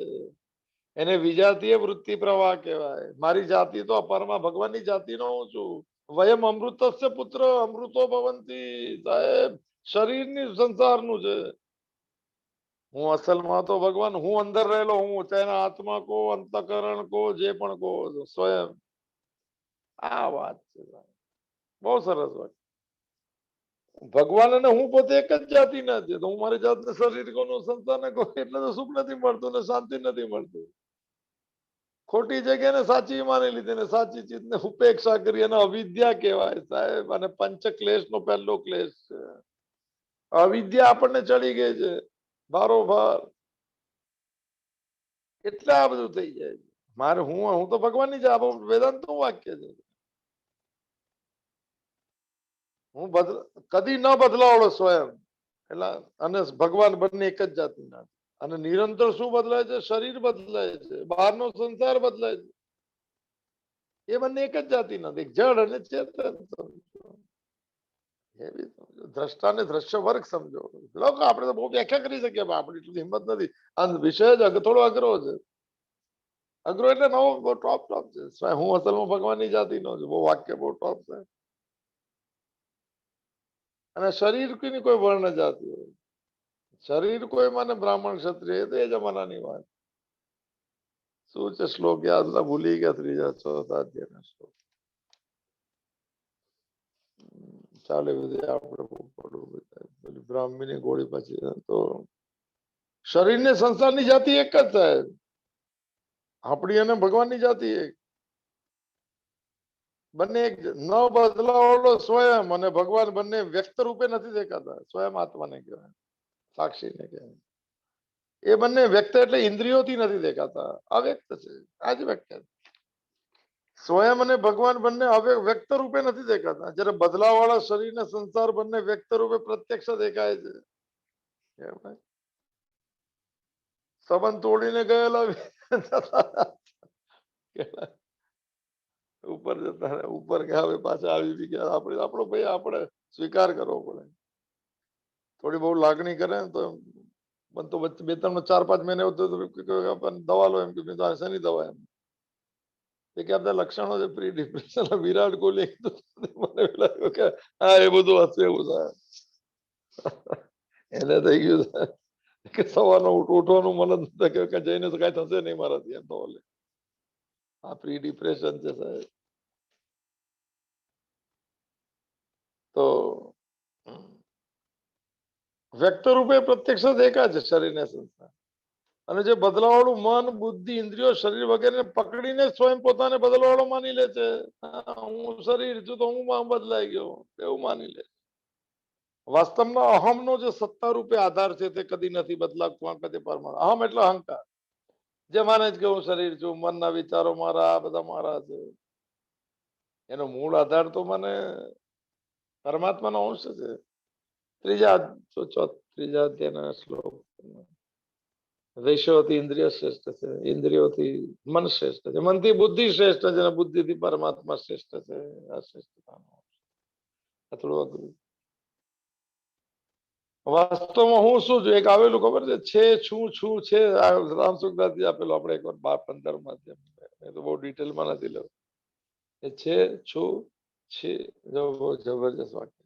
એને વિજાતીય વૃત્તિ પ્રવાહ કહેવાય. મારી જાતિ તો અપરમાં ભગવાનની જાતિનો હું છું. વયમ અમૃતસ્ય પુત્ર અમૃતો ભવંતી. સાહેબ શરીરની સંસારનું છે. હું અસલમાં તો ભગવાન, હું અંદર રહેલો હું, તેના આત્મા કો, અંતકરણ કો, જે પણ કો, સ્વયં. આ વાત છે બહુ સરસ વાત. ભગવાન અને હું પોતે એક જ જાતિના છે, તો હું મારી જાતને શરીર કહું, સંતાનને કહું એટલે તો સુખ નથી મળતું ને શાંતિ નથી મળતું. ખોટી જગ્યાને સાચી માની લીધી ને સાચી ચીજને ઉપેક્ષા કરી અને અવિદ્યા કહેવાય સાહેબ. અને પંચ ક્લેશ નો પહેલો ક્લેશ છે અવિદ્યા. આપણને ચડી ગઈ છે બારોબાર, એટલે આ બધું થઈ જાય છે. મારે હું તો ભગવાનની જ વેદાંત નું વાક્ય છે. હું કદી ન બદલાવડો સ્વયં એટલે અને ભગવાન બંને એક જ જાતિના. અને નિરંતર શું બદલાય છે? શરીર બદલાય છે, બહારનો સંસાર બદલાય છે. એ બંને એક જ જાતિના, જડ અને ચેતન. દ્રષ્ટાને દ્રશ્ય વર્ગ સમજો. લોકો આપણે તો બહુ વ્યાખ્યા કરી શકીએ, આપણી એટલી હિંમત નથી. આ વિષય જ થોડો અઘરો છે. અઘરો એટલે નવો બહુ ટોપ છે. હું અસલમાં ભગવાનની જાતિનો છું. બહુ વાક્ય બહુ ટોપ છે. અને શરીર કોઈ વર્ણ જાતિ હોય, શરીર કોઈ મને બ્રાહ્મણ ક્ષત્રિય, તો એ જમાનાની વાત. શું છે શ્લોક? યાદ ભૂલી ગયા. ત્રીજા ચોથા અધ્યાયના શ્લોક. ચાલે બધે આપણે બહુ પડવું. બ્રાહ્મણી ગોળી પછી તો શરીર ને સંસારની જાતિ એક જ થાય. આપણી અને ભગવાનની જાતિ એક. બંને એક ન બદલાવડો સ્વયં અને ભગવાન બંને વ્યક્ત રૂપે નથી દેખાતા. સ્વયં આત્માને કહેવાય, સાક્ષીને કહેવાય. એ બંને વ્યક્ત એટલે ઇન્દ્રિયોથી નથી દેખાતા, અવ્યક્ત છે. આ જ વ્યાખ્યા. સ્વયં અને ભગવાન બંને હવે વ્યક્ત રૂપે નથી દેખાતા. જ્યારે બદલાવ વાળા શરીર ને સંસાર બંને વ્યક્ત રૂપે પ્રત્યક્ષ દેખાય છે. સંબંધ તોડીને ગયેલા ઉપર જતા ઉપર ગયા, હવે પાછા આવી ગયા. આપણો ભાઈ આપણે સ્વીકાર કરવો પડે. થોડી બહુ લાગણી કરે ને તો પણ તો બે ત્રણ 4-5 મહિને દવા લો એમ કે શેની દવા એમ કે બધા લક્ષણો છે પ્રી ડિપ્રેશન. વિરાટ કોહલી મને લાગ્યું કે હા એ બધું હશે એવું થાય. એને થઈ ગયું કે સવારનું ઉઠવાનું મન કે જઈને તો કઈ થશે નહીં મારાથી એમ. તો આ પ્રી ડિપ્રેશન છે સાહેબ. તો વ્યક્ત રૂપે પ્રત્યક્ષ દેખાય છે શરીરને સંસાર. અને જે બદલાવાળું મન, બુદ્ધિ, ઇન્દ્રિયો, શરીર વગેરે પકડીને સ્વયં પોતાને બદલવાળો માની લે છે. હું શરીર છું તો હું બદલાઈ ગયો એવું માની લે. વાસ્તવમાં અહમનો જે સત્તા રૂપે આધાર છે તે કદી નથી બદલાતું. કદી પરમાણુ અહમ એટલે અહંકાર. જે માને છે કે હું શરીર છું, મનના વિચારો મારા, આ બધા મારા છે. એનો મૂળ આધાર તો મને પરમાત્માનો અંશ છે. ત્રીજા અધ્યાયના શ્લોક. વૈશ્વથી ઇન્દ્રિય શ્રેષ્ઠ છે, ઇન્દ્રિયોથી મન શ્રેષ્ઠ છે, મનથી બુદ્ધિ શ્રેષ્ઠ છે, અને બુદ્ધિથી પરમાત્મા શ્રેષ્ઠ છે. આ શ્રેષ્ઠતાનો થોડું અઘરું. વાસ્તવમાં હું શું છું? એક આવેલું ખબર છે છું છું છે. રામ સુખદાસજી આપેલું. આપણે એક વાર 15 તો બહુ ડિટેલમાં નથી લેવું. એ છે છું છે. બહુ જબરજસ્ત વાક્ય.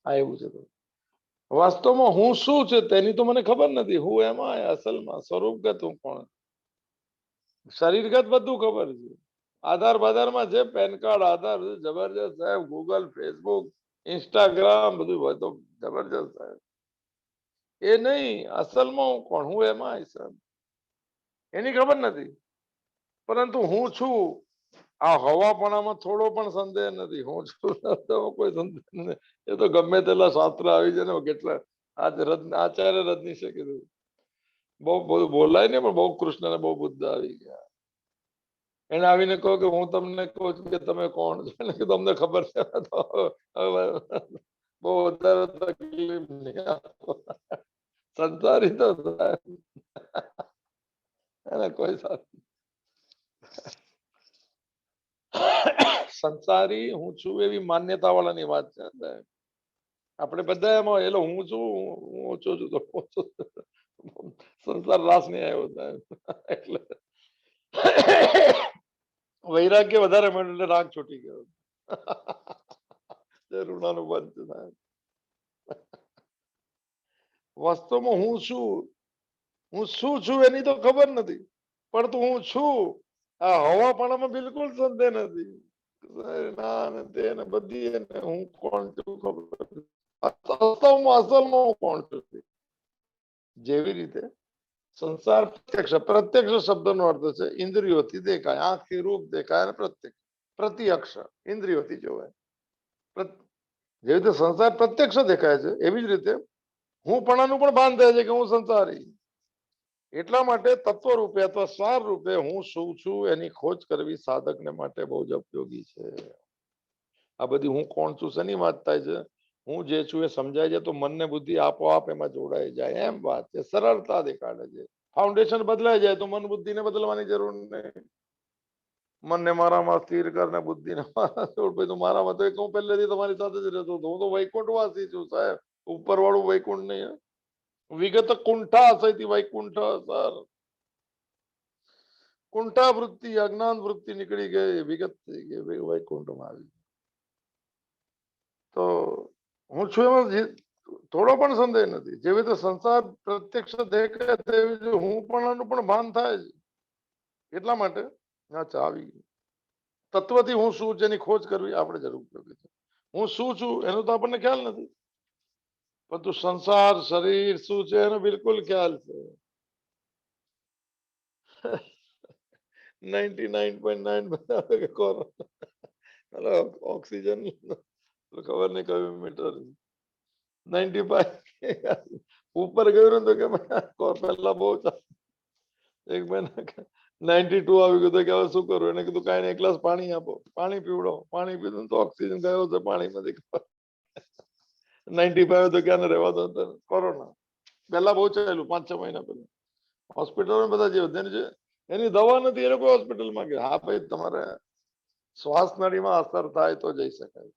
આ એવું છે. વાસ્તવમાં હું શું છે તેની તો મને ખબર નથી. હું એમાં અસલમાં સ્વરૂપગત હું કોણ? શરીરગત બધું ખબર છે. આધાર બાધારમાં છે, પેન કાર્ડ, આધાર, જબરજસ્ત સાહેબ. ગૂગલ, ફેસબુક, ઇન્સ્ટાગ્રામ બધું હોય તો જબરજસ્ત સાહેબ. એ નહીં, અસલમાં હું કોણ? હું એમાં સાહેબ એની ખબર નથી. પરંતુ હું છું આ હવાપણામાં થોડો પણ સંદેહ નથી. હું છું કોઈ સંદેહ નથી. એ તો ગમે તેટલા શાસ્ત્ર આવી જાય ને કેટલા. આચાર્ય રજનીશે કીધું બહુ બધું બોલાય ને, પણ બહુ કૃષ્ણ ને બહુ બુદ્ધ આવી ગયા. એને આવીને કહો કે હું તમને કહું છું કે તમે કોણ છો, કે તમને ખબર છે. બહુ વધારે તકલીફ નહીં. સંસારી તો એને કોઈ સંસારી હું છું એવી માન્યતા વાળાની વાત છે. આપણે બધા એમાં એટલે હું છું, હું ઓછો છું તો સંસાર રાસ નહીં આવ્યો થાય. એટલે વૈરાગ્ય વધારે મળ્યું એટલે રાગ છૂટી ગયો. ઋણાનું બંધ થાય. વાસ્તવમાં હું શું છું એની તો ખબર નથી. પણ તો હું છું આ હવાપણામાં બિલકુલ સંદેહ નથી. ના તેને બધી હું કોણ છું ખબર. વાસ્તવમાં અસલમાં હું કોણ છું. જેવી રીતે સંસાર પ્રત્યક્ષ શબ્દનો અર્થ છે ઇન્દ્રિયોથી દેખાય, આંખથી રૂપ દેખાય અને પ્રત્યક્ષ પ્રત્યક્ષ ઇન્દ્રિયોથી જોવાય. જે રીતે સંસાર પ્રત્યક્ષ દેખાય છે એવી જ રીતે હું પણાનું પણ ભાન થાય છે કે હું સંસારી. એટલા માટે તત્વ રૂપે અથવા સાર રૂપે હું શું છું એની ખોજ કરવી સાધકને માટે બહુ જ ઉપયોગી છે. આ બધી હું કોણ છું શેની વાત થાય છે? હું જે છું એ સમજાય છે તો મનને બુદ્ધિ આપોઆપ એમાં જોડાઈ જાય એમ વાત છે. સરળતા દેખાડે છે. ફાઉન્ડેશન બદલાઈ જાય તો મન બુદ્ધિને બદલવાની જરૂર નહીં. મનને મારામાં સ્થિર કરને બુદ્ધિને મારામાં તો એક હું પહેલેથી તમારી સાથે જ રહેતો હતો. હું તો વૈકુંઠવાસી છું સાહેબ, ઉપર વાળું વૈકુંઠ નહીં. વિગત કુંઠા સહિત વૈકુંઠ સર. કુંઠા વૃત્તિ અજ્ઞાન વૃત્તિ નીકળી ગઈ, વિગત થઈ ગઈ, વૈકુંઠમાં આવી. તો હું છું એમાં થોડો પણ સંદેહ નથી. જેવી રીતે સંસાર પ્રત્યક્ષ દેખાય તેવી હું પણ ભાન થાય છે. એટલા માટે અચ્છા આવી તત્વથી હું શું છે એની ખોજ કરવી આપણે જરૂર ઉપયોગી છે. હું શું છું એનો તો આપણને ખ્યાલ નથી, પરંતુ સંસાર શરીર શું છે એનો બિલકુલ ખ્યાલ છે. 99.9 ઓક્સિજન ખબર નહીં કયું મીટર 95 ઉપર ગયું ને તો કે પહેલા બહુ એક મહિના 92 આવી ગયું તો કે હવે શું કરું? એને કીધું કાંઈ નહીં, એક ગ્લાસ પાણી આપો, પાણી પીવડો. પાણી પીધું તો ઓક્સિજન ગયો છે પાણીમાંથી. 95 તો ક્યાં રહેવા દો. કોરોના પહેલા બહુ ચાલ્યું 5-6 મહિના પહેલા. હોસ્પિટલ બધા જે છે એની દવા નથી, એ લોકો હોસ્પિટલમાં ગયા. હા ભાઈ, તમારે શ્વાસ નળીમાં અસર થાય તો જઈ શકાય.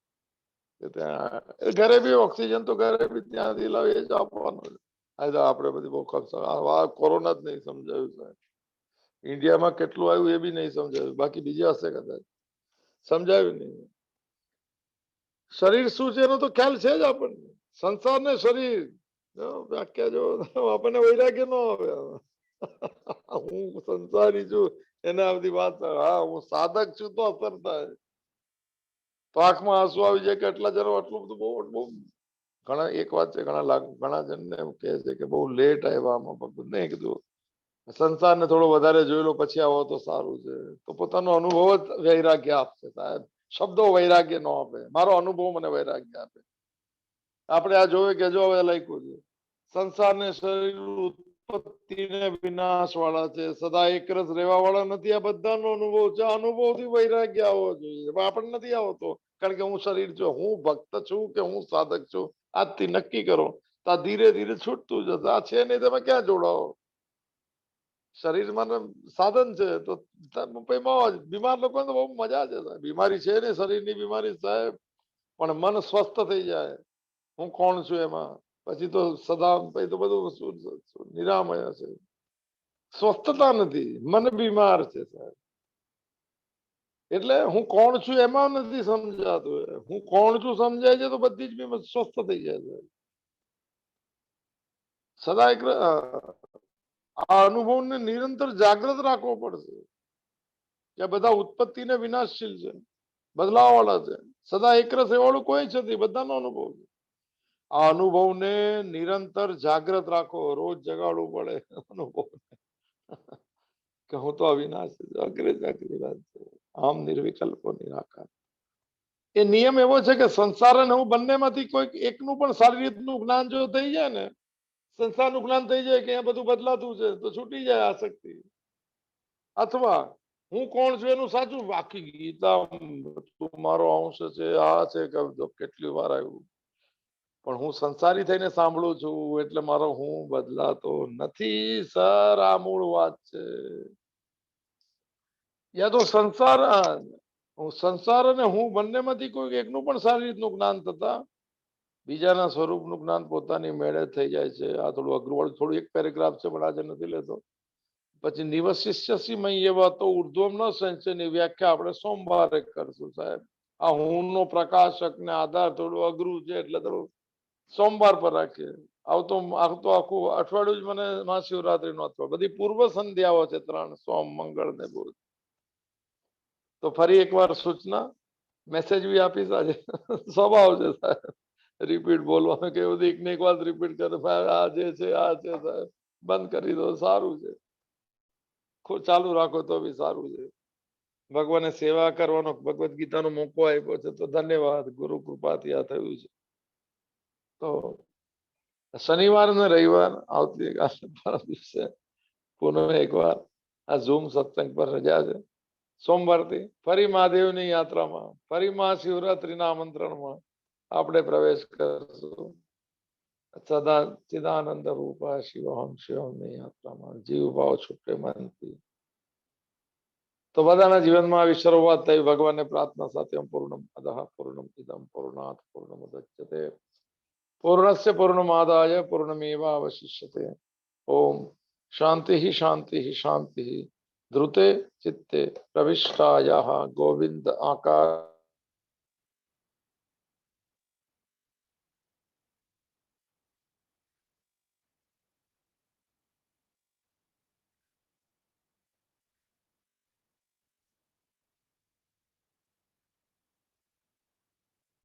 ત્યાં ઘરે બી ઓક્સિજન તો ઘરે બી ત્યાંથી લાવી એ જ આપવાનું. આપણે બધી બહુ ખર્ચ કોરોના જ નહીં સમજાયું સાહેબ. ઇન્ડિયામાં કેટલું આવ્યું એ બી નહીં સમજાયું, બાકી બીજા હશે કદાચ. સમજાયું નહીં. શરીર શું છે એનો તો ખ્યાલ છે જ આપણને. સંસાર ને શરીર વ્યાખ્યા જો આપણને વૈરાગ્ય ન આવે. હું સંસારી છું એને આ બધી વાત. હા, હું સાધક છું તો અસર થાય. તો આંખમાં આંસુ આવી જાય કે આટલા જરો આટલું બધું બહુ ઘણા. એક વાત છે, ઘણા જણને એમ કહે છે કે બહુ લેટ આવ્યા આમાં ભગવત. નહીં કીધું સંસારને થોડો વધારે જોઈ લો પછી આવો તો સારું છે. તો પોતાનો અનુભવ જ વૈરાગ્ય આપશે સાહેબ. શબ્દો વૈરાગ્ય ન આપે, મારો અનુભવ મને વૈરાગ્ય આપે. આપણે આ જોયું કે જો હવે લખ્યું છે સંસારને શરીર ઉત્પત્તિ ને વિનાશ વાળા છે, સદા એક રસ રહેવા વાળા નથી. આ બધાનો અનુભવ છે. અનુભવથી વૈરાગ્ય આવવો જોઈએ. આપણને નથી આવતો કારણ કે હું શરીર છું. હું ભક્ત છું કે હું સાધક છું આજથી નક્કી કરો. તો આ ધીરે ધીરે છૂટતું જશે. આ છે નહીં તમે ક્યાં જોડાઓ? શરીર મને સાધન છે તો બીમાર લોકો તો બહુ મજા છે. બીમારી છે ને શરીરની બીમારી સાહેબ, પણ મન સ્વસ્થ થઈ જાય. હું કોણ છું એમાં પછી તો સદા પછી તો બધું નિરામય છે. સ્વસ્થતા નથી, મન બીમાર છે સાહેબ. એટલે હું કોણ છું એમાં નથી સમજાતું. હું કોણ છું સમજાય છે તો બધી જ બીમાર સ્વસ્થ થઈ જાય છે. સદા એક આ અનુભવને નિરંતર જાગૃત રાખવો પડશે કે બધા ઉત્પત્તિ ને વિનાશશીલ છે, બદલાવ વાળા છે. સદા એકરસ એવાળું કોઈ જ નથી, બધાનો અનુભવ છે. આ અનુભવને નિરંતર જાગૃત રાખો, રોજ જગાડવું પડે અનુભવ કે હું તો અવિનાશી અગ્રેજ વાત છે. આમ નિર્વિકલ્પો નિરાકાર. એ નિયમ એવો છે કે સંસાર અને હું બંનેમાંથી કોઈક એકનું પણ સારી રીતનું જ્ઞાન જો થઈ જાય ને, સંસારનું જ્ઞાન થઈ જાય કે બધું બદલાતું છે તો છૂટી જાય આસક્તિ. અથવા હું કોણ છું એનું સાચું આખી ગીતા મારો અંશ છે, આ છે કે કેટલી વાર આવ્યું. પણ હું સંસારી થઈને સાંભળું છું એટલે મારો હું બદલાતો નથી સર. આ મૂળ વાત છે. યા તો સંસાર અને હું બંનેમાંથી કોઈ એકનું પણ સારી રીતનું જ્ઞાન થતા બીજાના સ્વરૂપનું જ્ઞાન પોતાની મેળે થઈ જાય છે. આ થોડું અઘરું થોડું એક પેરેગ્રાફ છે પણ આજે નથી લેતો. પછી નિવશિષ્યસી એવા તો ઉર્ધ્વમ ન સંચયની વ્યાખ્યા આપણે સોમવારે કરશું સાહેબ. આ હું નો પ્રકાશક ને આધાર થોડું અઘરું છે એટલે થોડું સોમવાર પર રાખીએ. આવતો આખું અઠવાડિયું જ મને મહાશિવરાત્રી નો અથવા બધી પૂર્વ સંધ્યાઓ છે 3 સોમ મંગળ ને બુધ. તો ફરી એકવાર સૂચના મેસેજ બી આપીશ આજે. સ્વભાવ છે સાહેબ, રિપીટ બોલવાનું કેવું દીકને એક વાત રિપીટ કરે આ જે છે સાહેબ બંધ કરી દો સારું છે, ચાલુ રાખો તો બી સારું છે. ભગવાને સેવા કરવાનો ભગવદ ગીતાનો મોકો આપ્યો છે તો ધન્યવાદ, ગુરુ કૃપાથી આ થયું છે. તો શનિવાર અને રવિવાર આવતીકાલે પરમ દિવસે પુનઃ એકવાર આ ઝૂમ સત્સંગ પર રજા છે. સોમવારથી ફરી મહાદેવની યાત્રામાં, ફરી મહાશિવરાત્રીના આમંત્રણમાં આપણે પ્રવેશ કરશું. સદા ચિદાનંદ રૂપા શિવહમ શિવમની યાત્રામાં જીવ ભાવ છૂટે મનથી. તો બધાના જીવનમાં આવી શરૂઆત થઈ ભગવાનને પ્રાર્થના સાથે પૂર્ણમ અદઃ પૂર્ણમ ઇદમ પૂર્ણાત પૂર્ણમુદચ્યતે પૂર્ણસ્ય પૂર્ણમાદાય પૂર્ણમેવાવશિષ્યતે. ઓમ શાંતિ શાંતિ શાંતિ. ધ્રુતે ચિત્તે પ્રવિષ્ટાયાઃ ગોવિંદ આકાર